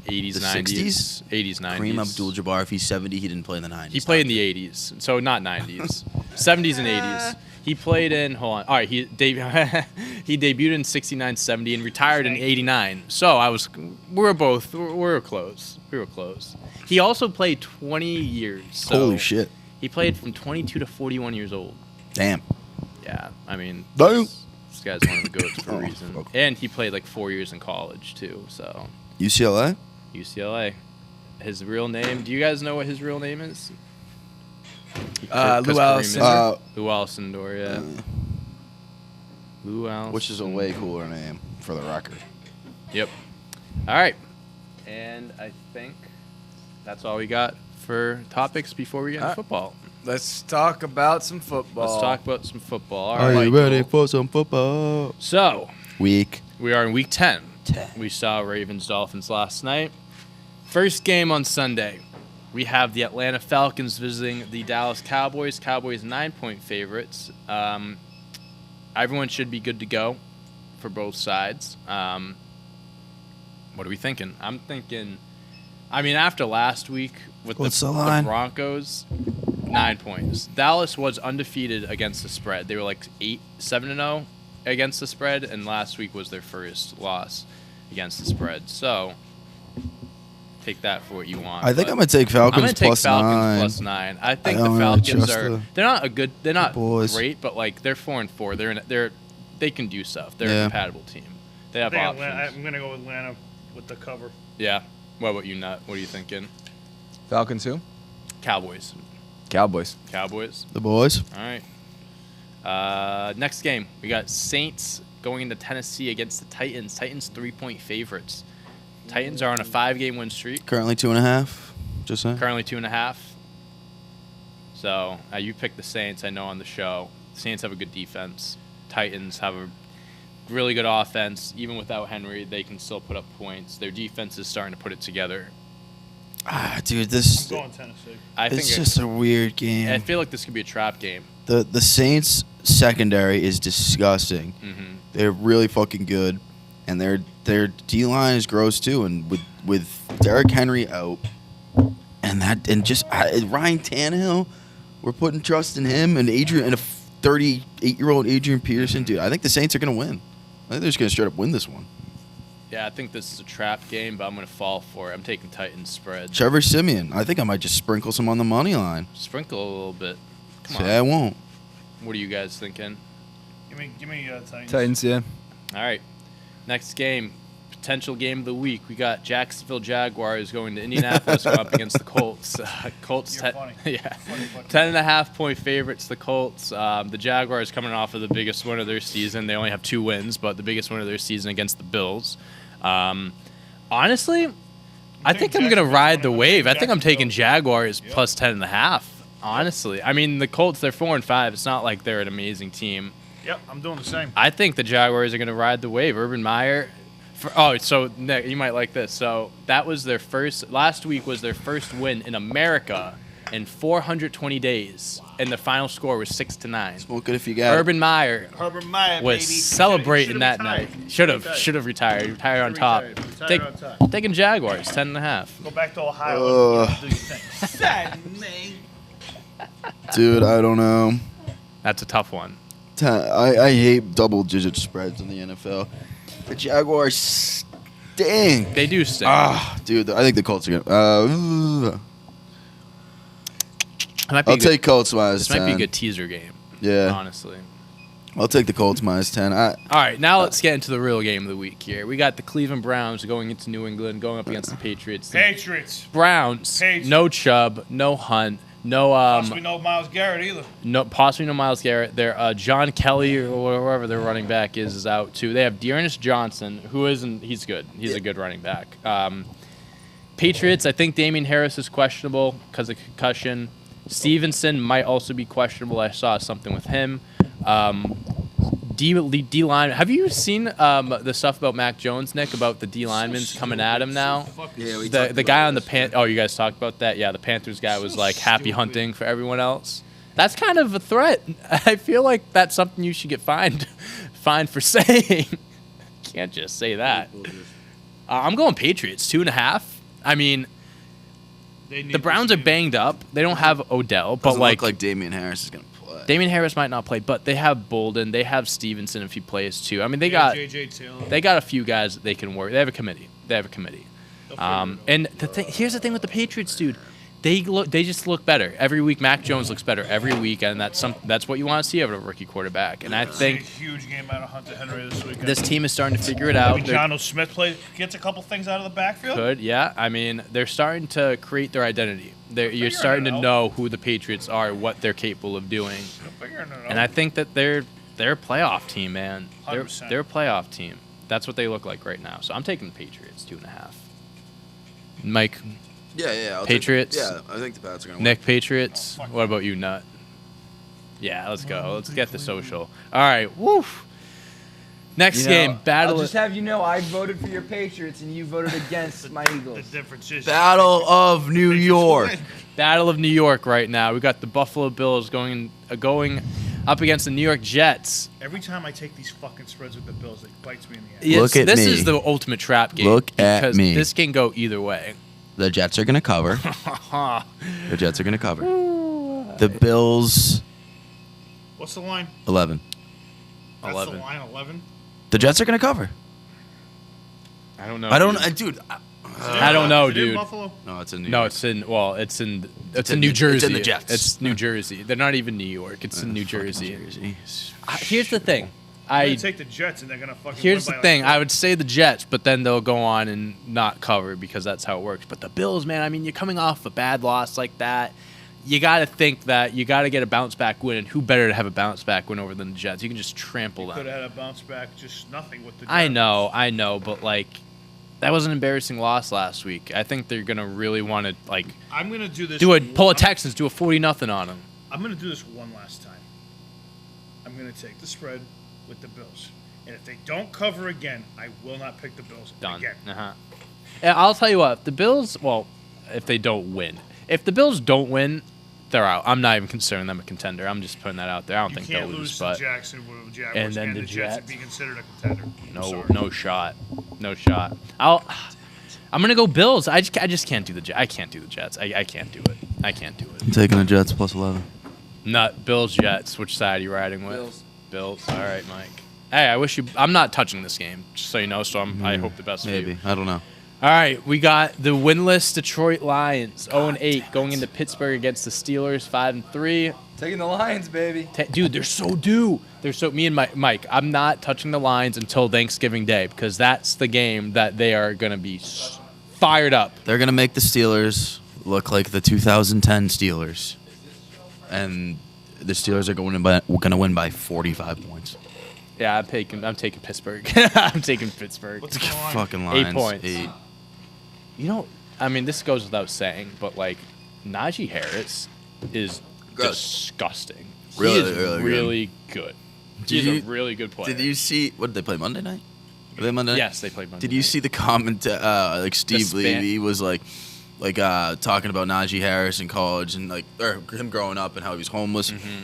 S2: 80s,
S1: The
S2: 90s.
S1: 60s?
S2: 80s, 90s.
S1: Kareem Abdul-Jabbar, if he's 70, he didn't play in the 90s.
S2: He played in the 80s, so not 90s. 70s and 80s. He played in. Hold on. All right. He debuted in 69-70 and retired in 89. So we were close. We were close. He also played 20 years. So
S1: Holy shit.
S2: He played from 22 to 41 years old.
S1: Damn.
S2: Yeah. I mean,
S1: Damn.
S2: this guy's one of the goats for a
S1: Oh,
S2: reason.
S1: fuck.
S2: And he played like 4 years in college too. So
S1: UCLA?
S2: UCLA. His real name. Do you guys know what his real name is?
S4: Lou Alcindor.
S2: Lou Alcindor, yeah. Lou Alcindor.
S1: Which is a way cooler name for the record.
S2: Yep. All right. And I think that's all we got for topics before we get into football.
S4: Let's talk about some football.
S2: Let's talk about some football. All
S1: Are
S2: right.
S1: you ready for some football?
S2: So,
S1: Week.
S2: we are in week 10. We saw Ravens-Dolphins last night. First game on Sunday. We have the Atlanta Falcons visiting the Dallas Cowboys. Cowboys 9-point favorites. Everyone should be good to go for both sides. What are we thinking? I'm thinking, after last week with
S1: What's
S2: the
S1: the line?
S2: Broncos, 9 points. Dallas was undefeated against the spread. They were like 7-0 against the spread, and last week was their first loss against the spread. So take that for what you want.
S1: I think
S2: but
S1: I'm going to take Falcons
S2: I'm going to take
S1: plus
S2: Falcons
S1: 9.
S2: plus 9. I think
S1: I
S2: the
S1: don't
S2: Falcons
S1: trust
S2: are
S1: the
S2: they're not
S1: boys.
S2: great, but like they're 4-4. They can do stuff. They're
S1: Yeah.
S2: a compatible team. They
S3: I
S2: have
S3: think
S2: options.
S3: I'm going to go with Atlanta with the cover.
S2: Yeah. What about you, Nut? What are you thinking?
S4: Falcons who?
S2: Cowboys.
S4: Cowboys.
S2: Cowboys.
S1: The boys.
S2: All right. Next game, we got Saints going into Tennessee against the Titans. Titans 3-point favorites. Titans are on a 5-game win streak.
S1: Currently 2.5. Just saying.
S2: Currently 2.5. So you picked the Saints. I know on the show. Saints have a good defense. Titans have a really good offense. Even without Henry, they can still put up points. Their defense is starting to put it together.
S1: Dude, this.
S3: I'm going Tennessee.
S2: I think
S1: It's just a weird game.
S2: I feel like this could be a trap game.
S1: The Saints secondary is disgusting.
S2: Mm-hmm.
S1: They're really fucking good, and their D line is gross too. And with Derrick Henry out, and Ryan Tannehill, we're putting trust in him and Adrian and a 38-year-old Adrian Peterson. Dude, I think the Saints are gonna win. I think they're just gonna straight up win this one.
S2: Yeah, I think this is a trap game, but I'm going to fall for it. I'm taking Titans spread.
S1: Trevor Siemian, I think I might just sprinkle some on the money line.
S2: Sprinkle a little bit. Come
S1: Say I
S2: on.
S1: won't.
S2: What are you guys thinking?
S3: Give me Titans.
S4: Titans, yeah.
S2: All right. Next game, potential game of the week. We got Jacksonville Jaguars going to Indianapolis going up against the Colts. Colts,
S3: You're funny.
S2: yeah,
S3: Funny.
S2: 10.5-point favorites. The Colts. The Jaguars coming off of the biggest win of their season. They only have 2 wins, but the biggest win of their season against the Bills. Honestly, I think I'm going to ride the wave. I think I'm taking Jaguars plus 10.5. Honestly, the Colts, they're 4-5. It's not like they're an amazing team.
S3: Yep, I'm doing the same.
S2: I think the Jaguars are going to ride the wave. Urban Meyer. So Nick, you might like this. So that was their first. Last week was their first win in America in 420 days, and the final score was 6-9.
S1: Smoke it if you got it.
S2: Urban Meyer
S3: Herbert Meyer,
S2: was
S3: baby.
S2: celebrating that
S3: retired.
S2: night. Should have retired. Retired on top.
S3: Retired on top.
S2: Taking Jaguars 10.5.
S3: Go back to Ohio and do your thing.
S5: Sad man.
S1: Dude, I don't know.
S2: That's a tough one.
S1: I hate double-digit spreads in the NFL. The Jaguars stink.
S2: They do stink.
S1: Dude, I think the Colts are gonna.
S2: It might be
S1: I'll
S2: a good-
S1: take Colts minus
S2: This
S1: 10.
S2: might be a good teaser game.
S1: Yeah,
S2: Honestly.
S1: I'll take the Colts minus 10.
S2: All right, now let's get into the real game of the week here. We got the Cleveland Browns going into New England, going up against the Patriots. The
S3: Patriots.
S2: Browns,
S3: Patriots.
S2: no Chubb, no Hunt, no
S3: Possibly no Myles Garrett either.
S2: possibly no Myles Garrett. Their John Kelly or whoever their running back is out too. They have Dearness Johnson, who isn't. He's good. He's a good running back. Patriots, I think Damian Harris is questionable because of concussion. Stevenson might also be questionable. I saw something with him. D line. Have you seen the stuff about Mac Jones, Nick, about the D linemen coming at him now?
S1: Yeah, we
S2: The guy on the Oh, you guys talked about that? Yeah, the Panthers guy was like happy hunting for everyone else. That's kind of a threat. I feel like that's something you should get fined for saying. Can't just say that. I'm going Patriots 2.5. The Browns are banged up. They don't have Odell, but
S1: Doesn't look like Damian Harris is gonna play.
S2: Damian Harris might not play, but they have Bolden. They have Stevenson if he plays too. I mean, they got a few guys that they can work. They have a committee. And here's the thing with the Patriots, dude. They just look better every week. Mac Jones looks better every week, and that's what you want to see out of a rookie quarterback. And I think
S3: a huge game out of Hunter Henry this weekend.
S2: This team is starting to figure it out.
S3: Jonnu Smith gets a couple things out of the backfield.
S2: Could, yeah. I mean, they're starting to create their identity. You're starting to know who the Patriots are, what they're capable of doing. And I think that they're a playoff team, man. They're a playoff team. That's what they look like right now. So I'm taking the Patriots 2.5. Mike.
S1: Yeah.
S2: Patriots.
S1: I think the Pats are going to win.
S2: Nick, Patriots. What about you, Nut? Yeah, let's go. Let's get the social. All right. Woof. Next game, Battle.
S4: I'll just have you know, I voted for your Patriots and you voted against my Eagles.
S3: The difference is
S1: Battle of New York.
S2: Battle of New York right now. We got the Buffalo Bills going up against the New York Jets.
S3: Every time I take these fucking spreads with the Bills, it bites me in the ass.
S2: Yes,
S1: Look at
S2: this
S1: me.
S2: is the ultimate trap game.
S1: Look at
S2: because
S1: me.
S2: This can go either way.
S1: The Jets are going to cover. The Jets are going to cover. The Bills.
S3: What's the line?
S1: 11.
S3: That's
S2: 11.
S3: the line, 11?
S1: The Jets are going to cover.
S2: I don't know.
S1: I don't,
S2: dude.
S1: dude.
S2: I don't know,
S3: Is it in
S2: dude.
S3: Buffalo?
S1: No, it's in New
S2: No,
S1: York.
S2: it's in
S1: in
S2: New
S1: the-
S2: Jersey.
S1: it's in the Jets.
S2: It's New Jersey. They're not even New York. It's in New
S1: Fucking
S2: Jersey.
S1: Jersey.
S2: Here's the thing.
S3: I'm going to take the Jets, and they're going to fucking
S2: Here's
S3: win
S2: the
S3: by
S2: thing.
S3: like
S2: I would say the Jets, but then they'll go on and not cover because that's how it works. But the Bills, man, I mean, you're coming off a bad loss like that. You got to think that you got to get a bounce back win, and who better to have a bounce back win over than the Jets? You can just trample
S3: Could
S2: them.
S3: have had a bounce back, just nothing with the Jets.
S2: I know, but like that was an embarrassing loss last week. I think they're gonna really want to like
S3: I'm going to do this.
S2: pull a Texans, do a 40-0 on them.
S3: I'm going to do this one last time. I'm going to take the spread with the Bills. And if they don't cover again, I will not pick the Bills
S2: Done.
S3: again.
S2: And I'll tell you what, the Bills. Well, if they don't win, if the Bills don't win, they're out. I'm not even considering them a contender. I'm just putting that out there. I don't
S3: You
S2: think
S3: can't
S2: they'll
S3: lose
S2: lose,
S3: to
S2: but
S3: Jacksonville, Jaguars,
S2: and then
S3: and
S2: the
S3: the Jets and
S2: Jets.
S3: be considered a contender. I'm sorry.
S2: no shot. I'm gonna go Bills. I just can't do the Jets. I can't do the Jets. I can't do it. I can't do it.
S1: I'm taking the Jets plus 11.
S2: Not Bills, Jets. Which side are you riding with?
S4: Bills.
S2: Bills. All right, Mike. Hey, I wish you. I'm not touching this game, just so you know. So I hope the best for you.
S1: Maybe. I don't know.
S2: All right, we got the winless Detroit Lions, 0-8, going into Pittsburgh against the Steelers, 5-3.
S4: Taking the Lions, baby.
S2: Dude, they're so due. Me and Mike. I'm not touching the Lions until Thanksgiving Day because that's the game that they are gonna be fired up.
S1: They're going to make the Steelers look like the 2010 Steelers. And the Steelers are going to win by 45 points.
S2: Yeah, I'm taking Pittsburgh. I'm taking Pittsburgh.
S3: What's the line?
S1: Fucking Lions.
S2: 8 points.
S1: 8.
S2: You know, I mean, this goes without saying, but like Najee Harris is
S1: Gross.
S2: disgusting.
S1: Really,
S2: he is
S1: really good.
S2: really good. He's
S1: Did
S2: a
S1: you-
S2: really good player.
S1: Did you see what did they play Monday night? Were they Monday night?
S2: Yes, they played Monday
S1: Did you
S2: night.
S1: see the comment? Like Steve
S2: span-
S1: Levy was like talking about Najee Harris in college and or him growing up and how he was homeless.
S2: Mm-hmm.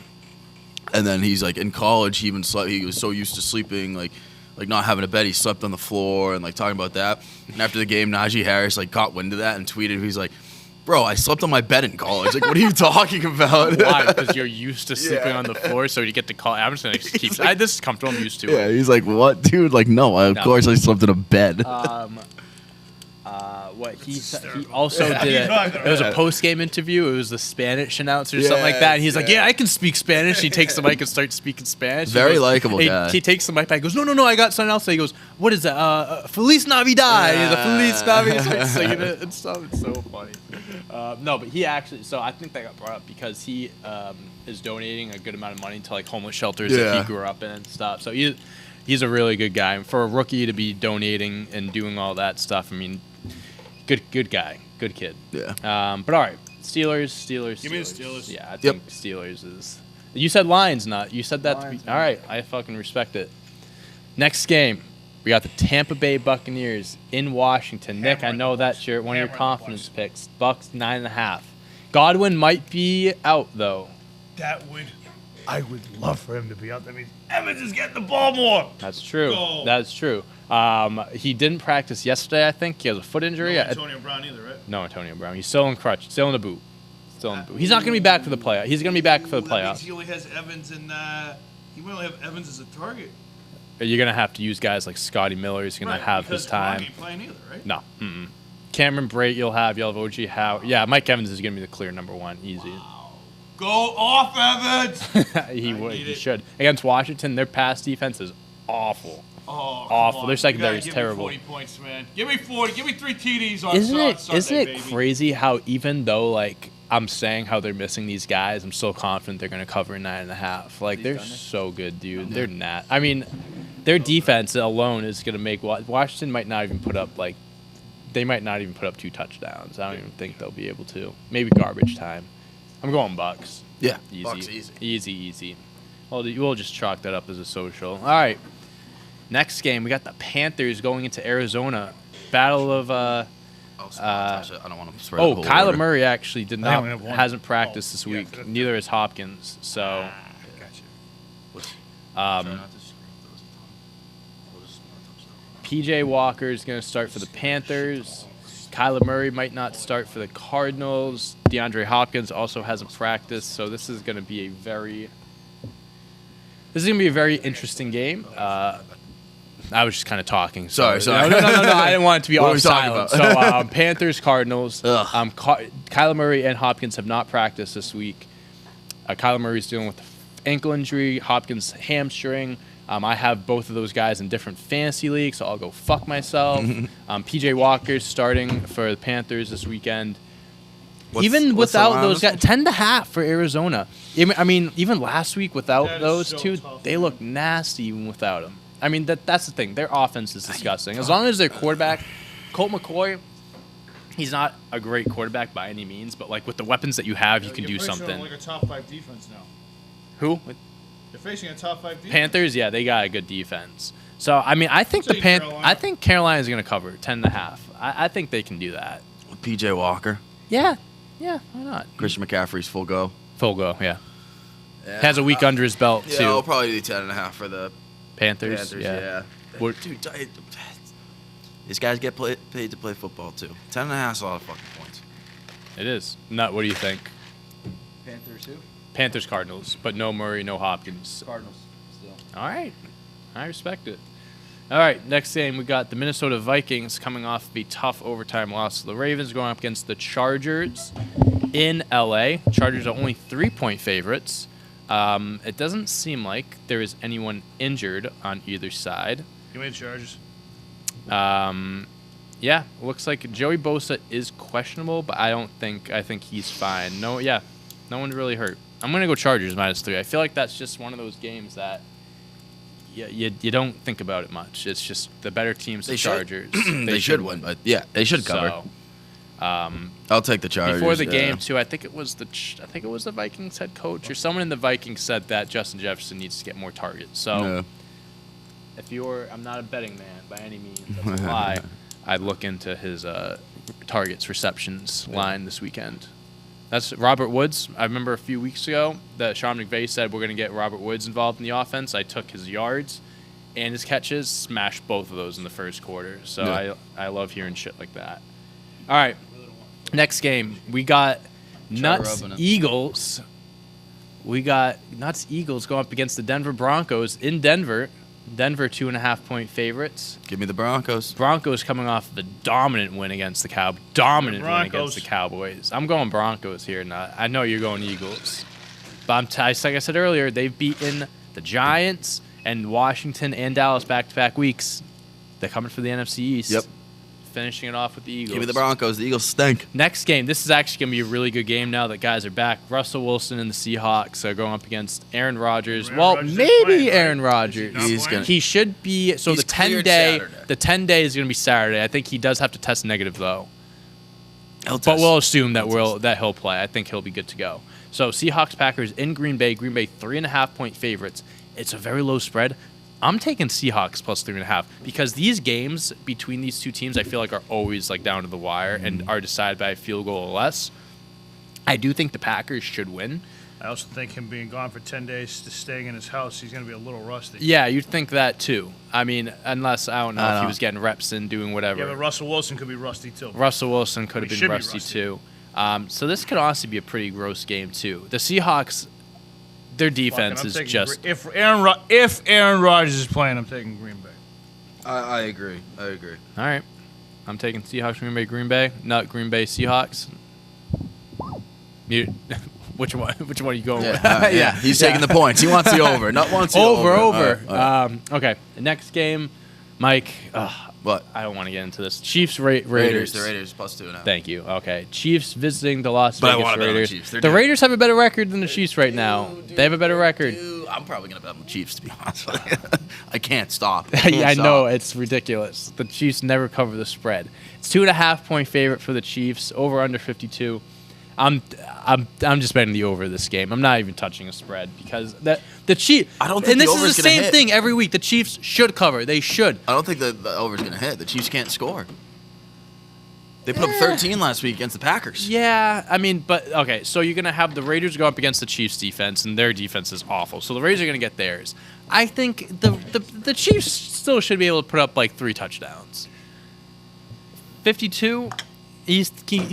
S1: And then he's like in college he even slept. He was so used to sleeping like not having a bed. He slept on the floor and talking about that. And after the game, Najee Harris caught wind of that and tweeted. He's like, "Bro, I slept on my bed in college. What are you talking about?"
S2: Why? Because you're used to sleeping on the floor, so you get to call. I'm just gonna keep. This is comfortable. I'm used to
S1: Yeah,
S2: it.
S1: he's like, "What, dude? No, of
S2: No.
S1: course I slept in a bed."
S2: What he also
S3: Yeah.
S2: did.
S3: Yeah.
S2: It was a post game interview. It was the Spanish announcer or something like that. And he's like, "Yeah, I can speak Spanish." He takes the mic and starts speaking Spanish. He
S1: Very
S2: goes-
S1: likable guy.
S2: He takes the mic back. He goes, "No, I got something else." He goes, "What is that? Feliz Navidad." He's like, "Feliz Navidad." He starts singing it and stuff. It's so funny. No, but he actually. So I think that got brought up because he is donating a good amount of money to homeless shelters that
S1: Yeah.
S2: he grew up in and stuff. So he's a really good guy. And for a rookie to be donating and doing all that stuff, I mean. Good guy, good kid.
S1: Yeah.
S2: But all right, Steelers.
S3: Give me the Steelers.
S2: Yeah, I
S1: Yep.
S2: think Steelers is. You said Lions, not you said that.
S4: Lions,
S2: all right, I fucking respect it. Next game, we got the Tampa Bay Buccaneers in Washington. Nick, I
S3: Hammering
S2: know
S3: the
S2: that's your one of your
S3: Hammering the
S2: confidence picks. Bucks 9.5. Godwin might be out though.
S3: I would love for him to be out. That means Evans is getting the ball more.
S2: That's true.
S3: Go.
S2: That's true. He didn't practice yesterday. I think he has a foot injury.
S3: No Antonio Brown either, right?
S2: No, Antonio Brown. He's still in crutch, still in the boot. Still in the booth. He's not going to be back for the playoff. He's going to be back for the
S3: That means
S2: playoffs.
S3: he only has Evans and he might only have Evans as a target.
S2: You're going to have to use guys like Scotty Miller. He's going to have his time.
S3: Ain't playing either, right?
S2: No. Mm-mm. Cameron Brate, you'll have OG Howe. Yeah, Mike Evans is going to be the clear number one. Easy.
S3: Wow. Go off, Evans.
S2: He would. He should. Against Washington, their pass defense is awful.
S3: Oh,
S2: Awful.
S3: come on.
S2: Their secondary
S3: You
S2: is
S3: gotta
S2: terrible.
S3: Give me 40 points, man. Give me 40. Give me 3 TDs on
S2: Isn't
S3: Sunday,
S2: it
S3: baby.
S2: crazy how even though like I'm saying how they're missing these guys, I'm still confident they're going to cover 9.5. Like they're so good, dude. They're not. I mean, their defense alone is going to make Washington might not even put up like they might not even put up 2 touchdowns. I don't even think they'll be able to. Maybe garbage time. I'm going Bucks.
S1: Yeah,
S2: Easy.
S1: Bucks
S2: Easy. Well, we'll just chalk that up as a social. All right. Next game, we got the Panthers going into Arizona. Battle of
S1: I don't want to spread the whole
S2: Kyler
S1: order.
S2: Murray actually
S3: I think we have one.
S2: hasn't practiced this
S3: Yeah,
S2: week.
S3: fifth.
S2: Neither has Hopkins. So
S1: Try not to screw up those at all. We'll just touch
S2: PJ Walker is going to start for the Panthers. Kyler Murray might not start for the Cardinals. DeAndre Hopkins also hasn't practiced. So this is going to be a very interesting game. I was just kind of talking.
S1: Sorry.
S2: No. I didn't want it to be
S1: What
S2: all
S1: were we talking
S2: silent.
S1: about?
S2: So Panthers, Cardinals. Kyler Murray and Hopkins have not practiced this week. Kyler Murray's dealing with ankle injury. Hopkins hamstring. I have both of those guys in different fantasy leagues, so I'll go fuck myself. PJ Walker's starting for the Panthers this weekend.
S1: What's
S2: Even
S1: the
S2: without
S1: line on
S2: those
S1: this
S2: guys, 10.5 for Arizona. I mean, even last week without
S3: That is
S2: those
S3: so
S2: two,
S3: tough,
S2: they
S3: man.
S2: look nasty even without them. I mean, that's the thing. Their offense is disgusting. As long as their quarterback, Colt McCoy, he's not a great quarterback by any means, but like with the weapons that you have, you can do
S3: You're facing
S2: something.
S3: like a top 5 defense now.
S2: Who?
S3: You're facing a top 5 defense.
S2: Panthers, yeah, they got a good defense. So I mean, I think
S3: Say Carolina.
S2: I think Carolina's going to cover 10.5. I think they can do that.
S1: With PJ Walker,
S2: Yeah, why not?
S1: Christian McCaffrey's full go.
S2: Full go, yeah. Has a week under his belt
S1: Yeah,
S2: too.
S1: I'll probably do 10.5 for the
S2: Panthers,
S1: Panthers.
S2: yeah.
S1: Yeah.
S2: What-
S1: Dude, these guys get paid to play football too. 10.5 is a lot of fucking points.
S2: It is. What do you think?
S4: Panthers who?
S2: Panthers, Cardinals, but no Murray, no Hopkins.
S4: Cardinals still.
S2: All right. I respect it. All right, next game, we got the Minnesota Vikings coming off of a tough overtime loss to the Ravens, going up against the Chargers in L.A. Chargers are only 3-point favorites. It doesn't seem like there is anyone injured on either side.
S3: You made Chargers.
S2: Yeah, looks like Joey Bosa is questionable, but I think he's fine. No one really hurt. I'm going to go Chargers -3. I feel like that's just one of those games that you don't think about it much. It's just the better team's the Chargers.
S1: They should win, but yeah, they should cover.
S2: So,
S1: I'll take the Chargers.
S2: before the
S1: yeah.
S2: game too, I think it was the Vikings head coach or someone in the Vikings said that Justin Jefferson needs to get more targets. So
S1: Yeah.
S2: I'm not a betting man by any means. That's a lie. I'd look into his targets receptions line this weekend. That's Robert Woods. I remember a few weeks ago that Sean McVay said we're going to get Robert Woods involved in the offense. I took his yards and his catches, smashed both of those in the first quarter. So
S1: Yeah.
S2: I love hearing shit like that. All right, next game. We got Nuts
S1: rubbing it.
S2: Eagles. We got Nuts Eagles going up against the Denver Broncos in Denver. Denver 2.5-point favorites.
S1: Give me the Broncos.
S2: Broncos coming off of a dominant win against the
S3: Broncos.
S2: Cowboys. I'm going Broncos here. I know you're going Eagles, but like I said earlier, they've beaten the Giants and Washington and Dallas back-to-back weeks. They're coming for the NFC East.
S1: Yep.
S2: Finishing it off with the Eagles.
S1: Give me the Broncos. The Eagles stink.
S2: Next game, this is actually going to be a really good game now that guys are back. Russell Wilson and the Seahawks are going up against Aaron Rodgers.
S3: Aaron
S2: Well,
S3: Rodgers is
S2: maybe
S3: playing, right?
S2: Aaron
S3: Is
S2: Rodgers.
S3: he not
S1: He's
S3: playing?
S1: gonna-
S2: He should be. So
S1: He's
S2: the
S1: cleared
S2: 10-day,
S1: Saturday.
S2: the 10-day is going to be Saturday. I think he does have to test negative though.
S1: He'll
S2: But
S1: test.
S2: we'll assume that he'll play. I think he'll be good to go. So Seahawks Packers in Green Bay. Green Bay 3.5-point favorites. It's a very low spread. I'm taking Seahawks plus 3.5 because these games between these two teams I feel like are always like down to the wire and are decided by a field goal or less. I do think the Packers should win.
S3: I also think him being gone for 10 days to staying in his house, he's going to be a little rusty.
S2: Yeah, you'd think that too. I mean, unless I don't know if he
S1: know.
S2: was getting reps and doing whatever.
S3: Yeah, but Russell Wilson could be rusty too.
S2: Russell Wilson could have
S3: He
S2: been
S3: should be
S2: rusty
S3: rusty.
S2: too. So this could honestly be a pretty gross game too. The Seahawks, their defense is just.
S3: If Aaron Rodgers is playing, I'm taking Green Bay.
S1: I agree.
S2: All right, I'm taking Seahawks, Green Bay, not Green Bay Seahawks. Which one? Which one are you going with?
S1: Yeah, he's taking the points. He wants the over. Not wants the over.
S2: Over.
S1: All right.
S2: Okay. The next game, Mike.
S1: What?
S2: I don't want to get into this. Chiefs, Raiders.
S1: The Raiders +2.5.
S2: Thank you. Okay. Chiefs visiting the Las
S1: But I
S2: Vegas
S1: wanna bet on the
S2: Raiders.
S1: Chiefs. They're
S2: The
S1: good.
S2: Raiders have a better record than the Chiefs right now. They have a better record.
S1: I'm probably gonna bet on the Chiefs, to be honest with you. I can't stop.
S2: Yeah, I know, it's ridiculous. The Chiefs never cover the spread. It's 2.5-point favorite for the Chiefs. Over under 52. I'm just betting the over this game. I'm not even touching a spread because the Chiefs.
S1: I don't think
S2: and
S1: the
S2: this is
S1: over's
S2: the
S1: gonna
S2: same
S1: hit.
S2: thing every week. The Chiefs should cover. They should.
S1: I don't think the over's gonna hit. The Chiefs can't score. They put up 13 last week against the Packers.
S2: Yeah, I mean, but okay. So you're gonna have the Raiders go up against the Chiefs' defense, and their defense is awful. So the Raiders are gonna get theirs. I think the Chiefs still should be able to put up like 3 touchdowns. 52. You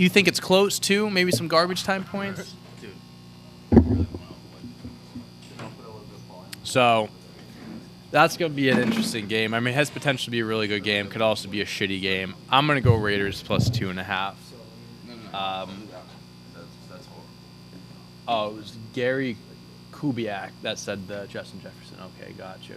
S2: think it's close too? Maybe some garbage time points. So that's going to be an interesting game. I mean, it has potential to be a really good game. Could also be a shitty game. I'm going to go Raiders +2.5. Oh, it was Gary Kubiak that said Justin Jefferson. Okay, gotcha.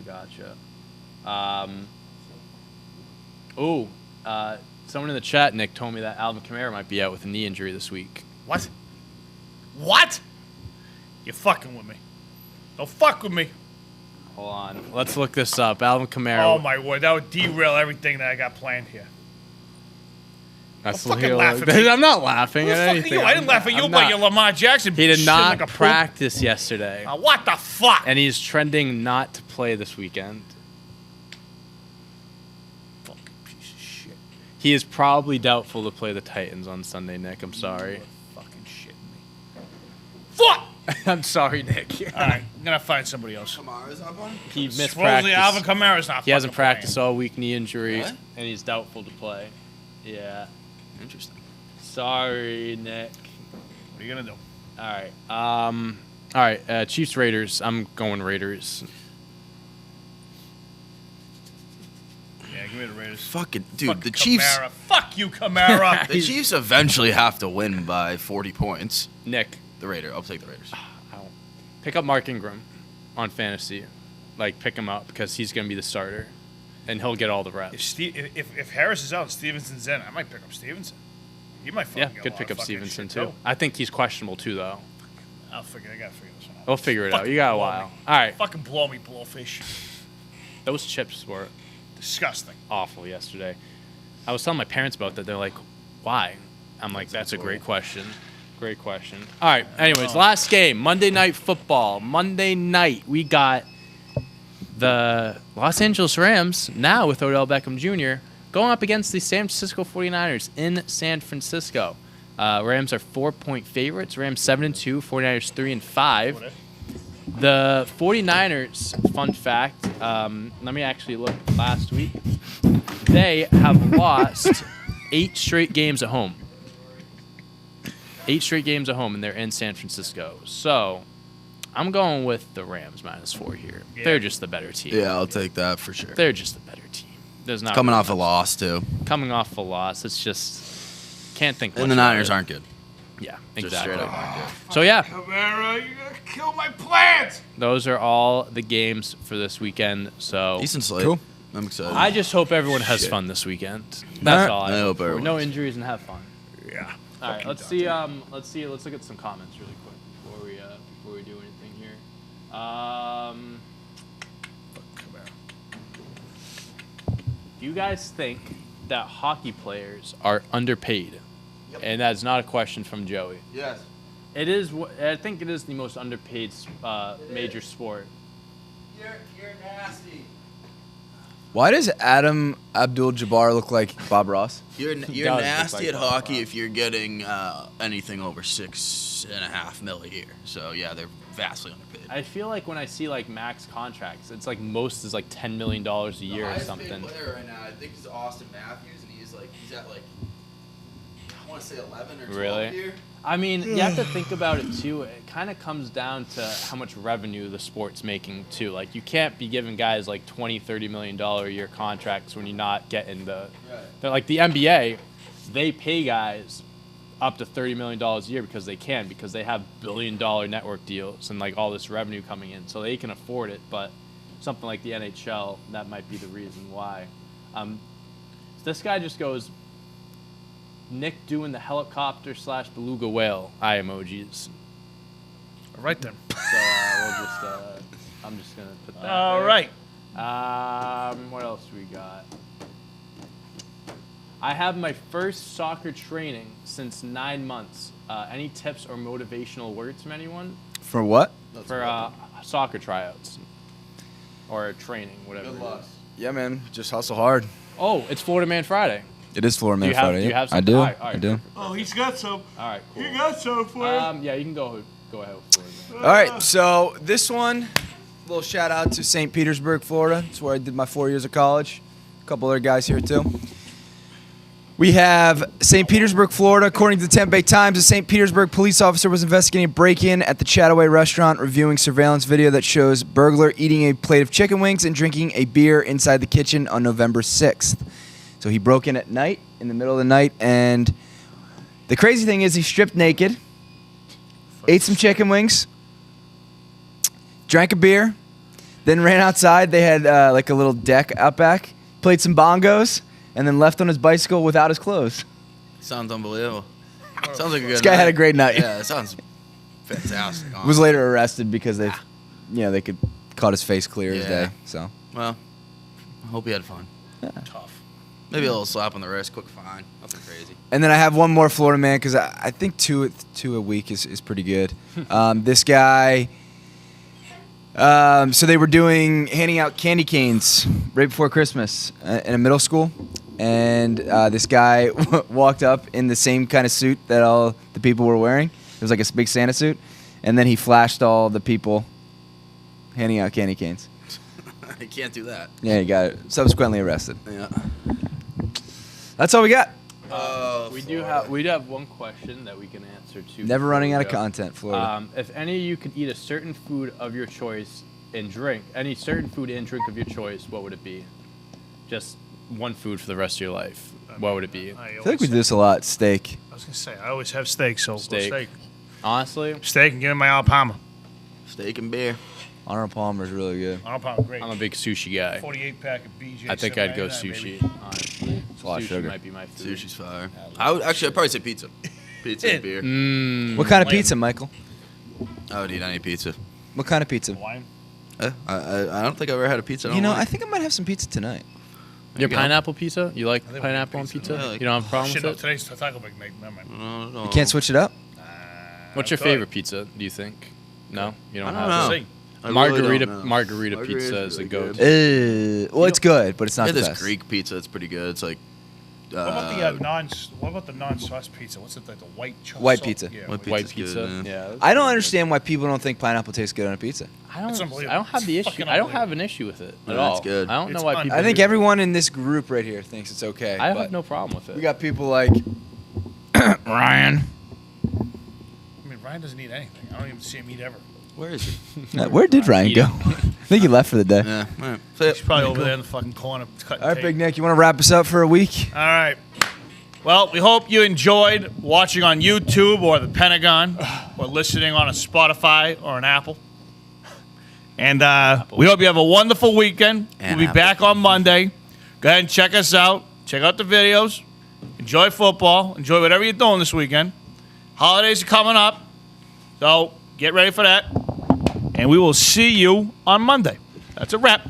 S2: Someone in the chat, Nick, told me that Alvin Kamara might be out with a knee injury this week.
S3: What? You're fucking with me. Don't fuck with me.
S2: Hold on. Let's look this up. Alvin Kamara.
S3: Oh, my word. That would derail everything that I got planned here.
S2: That's
S3: Don't fucking laugh at me.
S2: I'm not laughing
S3: Who
S2: at
S3: the fuck are
S2: anything.
S3: you? I didn't laugh at you about your Lamar Jackson.
S2: He did
S3: shit
S2: not
S3: like a
S2: practice yesterday.
S3: What the fuck?
S2: And he's trending not to play this weekend.
S3: Fucking piece of shit.
S2: He is probably doubtful to play the Titans on Sunday, Nick. I'm sorry.
S3: Fucking shitting me. Fuck!
S2: I'm sorry, Nick.
S3: All right, I'm gonna find somebody else.
S1: Kamara's up on?
S2: He missed
S3: Supposedly
S2: practice.
S3: Alvin Kamara's not.
S2: He hasn't
S3: fucking
S2: practiced all week, knee injury,
S1: What?
S2: and he's doubtful to play. Yeah.
S1: Interesting.
S2: Sorry, Nick.
S3: What are you gonna do?
S2: All right. Chiefs Raiders. I'm going Raiders.
S3: Yeah, give me the Raiders.
S1: Fucking dude,
S3: Fuck
S1: the
S3: Kamara.
S1: Chiefs.
S3: Fuck you, Kamara.
S1: The Chiefs eventually have to win by 40 points.
S2: Nick,
S1: The Raiders. I'll take the Raiders.
S2: pick up Mark Ingram on fantasy. Like, pick him up because he's going to be the starter, and he'll get all the reps.
S3: If Harris is out and Stevenson's in, I might pick up Stevenson. He might fucking
S2: Yeah,
S3: get a
S2: could
S3: lot
S2: pick
S3: of
S2: up
S3: fucking
S2: Stevenson
S3: shit,
S2: too. I think he's questionable too, though.
S3: I gotta figure this one out.
S2: We'll figure it out.
S3: Fucking
S2: You got a
S3: blow
S2: while.
S3: me.
S2: All right.
S3: Fucking blow me, blowfish.
S2: Those chips were
S3: Disgusting.
S2: awful yesterday. I was telling my parents about that. They're like, why? I'm like, that's a great question. Great question. All right. Anyways, last game, Monday Night Football. Monday night, we got the Los Angeles Rams, now with Odell Beckham Jr., going up against the San Francisco 49ers in San Francisco. Rams are 4-point favorites. Rams 7-2, 49ers 3-5. The 49ers, fun fact, let me actually look last week. They have lost 8 straight games at home. 8 straight games at home, and they're in San Francisco. So I'm going with the Rams -4 here.
S3: Yeah.
S2: They're just the better team.
S1: Yeah, I'll take that for sure.
S2: They're just the better team. There's not
S1: Coming
S2: really
S1: off a
S2: much-
S1: loss too,
S2: Coming off a loss. It's just can't think.
S1: and
S2: much
S1: the
S2: about
S1: Niners
S2: it.
S1: aren't good.
S2: Yeah,
S1: Just
S2: exactly.
S1: straight up aren't good.
S2: So yeah,
S3: Kamara, you're gonna kill my plans.
S2: those are all the games for this weekend. So
S1: Decent slate.
S4: Cool.
S1: I'm excited.
S2: I just hope everyone has
S1: Shit.
S2: fun this weekend. That's all I
S1: I hope
S2: for.
S1: everyone
S2: No
S1: has.
S2: injuries and have fun.
S3: Yeah.
S2: All right, let's see. Let's look at some comments really quick before we do anything here. Do you guys think that hockey players are underpaid?
S1: Yep.
S2: And that's not a question from Joey.
S1: Yes.
S2: It is. I think it is the most underpaid major sport.
S1: You're nasty.
S4: Why does Adam Abdul-Jabbar look like Bob Ross?
S1: You're
S2: does
S1: nasty
S2: look
S1: at
S2: like
S1: hockey
S2: Bob.
S1: if you're getting anything over $6.5 million a year. So yeah, they're vastly underpaid.
S2: I feel like when I see like max contracts, it's like most is like $10 million a year or something.
S1: player right now, I think, is Austin Matthews, and he's at like I want to say 11 or 12
S2: Really?
S1: here.
S2: I mean, you have to think about it too. It kind of comes down to how much revenue the sport's making too. Like, you can't be giving guys like $20-30 million a year contracts when you're not getting they're like the NBA. They pay guys up to $30 million a year because they have billion-dollar network deals and like all this revenue coming in, so they can afford it. But something like the NHL, that might be the reason why. This guy just goes, Nick doing the helicopter / beluga whale eye emojis.
S3: All right then.
S2: So I'm just gonna put that.
S3: All
S2: there.
S3: right.
S2: What else do we got? I have my first soccer training since 9 months. Any tips or motivational words from anyone
S4: For what?
S2: for soccer tryouts or training, whatever?
S1: Good luck.
S4: Yeah, man. Just hustle hard.
S2: Oh, it's Florida Man Friday.
S4: It is Florida Man
S2: Do you have-
S4: Friday.
S2: do you
S4: yeah.
S2: have
S4: I
S2: some-
S4: do.
S2: all right,
S4: I do.
S2: perfect.
S3: Oh, he's got some.
S2: All right, cool.
S3: He got some for you.
S2: Yeah, you can go ahead with Florida Man.
S4: All right, so this one, little shout out to St. Petersburg, Florida. It's where I did my 4 years of college. A couple other guys here too. We have St. Petersburg, Florida. According to the Tampa Bay Times, a St. Petersburg police officer was investigating a break-in at the Chataway restaurant, reviewing surveillance video that shows burglar eating a plate of chicken wings and drinking a beer inside the kitchen on November 6th. So he broke in at night, in the middle of the night, and the crazy thing is he stripped naked, ate some chicken wings, drank a beer, then ran outside. They had like a little deck out back, played some bongos, and then left on his bicycle without his clothes.
S1: Sounds unbelievable. Sounds like a good
S4: This guy had a great night.
S1: Yeah, it sounds fantastic.
S4: Was later arrested because they could caught his face clear as
S1: Yeah.
S4: day. So
S1: Well, I hope he had fun.
S3: Tough.
S1: Maybe a little slap on the wrist, quick fine. Nothing crazy.
S4: and then I have one more Florida man because I think two a week is pretty good. This guy. So they were handing out candy canes right before Christmas in a middle school, and this guy walked up in the same kind of suit that all the people were wearing. It was like a big Santa suit, and then he flashed all the people handing out candy canes.
S1: I can't do that.
S4: Yeah, he got subsequently arrested.
S1: Yeah.
S4: That's all we got.
S2: We do have one question that we can answer too.
S4: Never
S2: before
S4: running
S2: we
S4: out of
S2: go.
S4: content, Florida.
S2: If any of you could eat a certain food of your choice and drink any certain food and drink of your choice, what would it be? Just one food for the rest of your life. What would it be?
S4: I feel like we do this a lot. Steak.
S3: I was gonna say I always have steak, so
S2: Steak.
S3: steak.
S2: Honestly,
S3: Steak and give me my Arnold Palmer.
S1: Steak and beer.
S4: Arnold Palmer's really good.
S3: Arnold Palmer, great.
S2: I'm a big sushi guy.
S3: 48 pack of BJ.
S2: I think I'd go
S3: $7.99,
S2: sushi.
S3: baby.
S2: Honestly,
S4: a lot of
S2: sushi
S4: sugar.
S2: might be my food.
S1: Sushi's fire. I'd probably say pizza. Pizza and beer.
S4: What kind of
S3: Lamb.
S4: pizza, Michael?
S1: I would eat any pizza.
S4: What kind of pizza?
S3: Hawaiian.
S1: I don't think I've ever had a pizza.
S4: You know, I think I might have some pizza tonight.
S2: Your
S1: go.
S2: pineapple pizza? You like
S3: I think we
S2: pineapple on
S3: get pizza.
S2: pizza?
S1: Yeah, I like
S2: You don't have a problem
S3: Shit, no,
S2: with it?
S3: today's Taco Bell night. Never mind.
S1: No.
S4: You can't switch it up?
S2: What's your
S3: Good.
S2: favorite pizza? Do you think? No, you don't
S1: I
S2: have
S1: don't
S2: it.
S1: know.
S3: See.
S1: I really
S2: Margarita
S1: don't know.
S2: margarita
S1: Margarita's
S2: pizza is the
S1: really
S2: goat.
S1: good.
S4: Well, it's good, but it's not
S1: Yeah,
S4: the
S1: this
S4: best.
S1: Greek pizza. It's pretty good. It's like.
S3: What about the What about the non-sauce pizza? What's it like? The white
S4: White
S3: sauce?
S4: pizza.
S3: Yeah.
S1: White
S2: White
S1: pizza's
S2: pizza.
S1: good,
S2: Yeah. that's
S4: I don't
S2: pretty
S4: understand why people don't think pineapple tastes good on a pizza.
S2: good. I
S3: It's
S2: don't
S3: unbelievable.
S2: have the
S3: It's
S2: issue.
S3: fucking
S2: I don't have
S3: unbelievable.
S2: an issue with it at
S1: No,
S2: all.
S1: it's good.
S2: I don't know
S3: It's
S2: why
S3: fun.
S2: people.
S4: I think
S2: do.
S4: everyone in this group right here thinks it's okay.
S2: I
S4: but
S2: have no problem with it.
S4: We got people like Ryan.
S3: I mean, Ryan doesn't eat anything. I don't even see him eat ever.
S1: Where is he?
S4: Where did Ryan
S2: Eat
S4: go?
S2: it.
S4: I think he left for the day.
S1: Yeah. All right. So,
S3: He's probably over there in the fucking corner cutting
S4: All right,
S3: tape.
S4: Big Nick, you want to wrap us up for a week?
S3: All right. Well, we hope you enjoyed watching on YouTube or the Pentagon or listening on a Spotify or an Apple. And we hope you have a wonderful weekend.
S1: And
S3: We'll be
S1: Apple.
S3: back on Monday. Go ahead and check us out. Check out the videos. Enjoy football. Enjoy whatever you're doing this weekend. Holidays are coming up. So get ready for that. And we will see you on Monday. That's a wrap.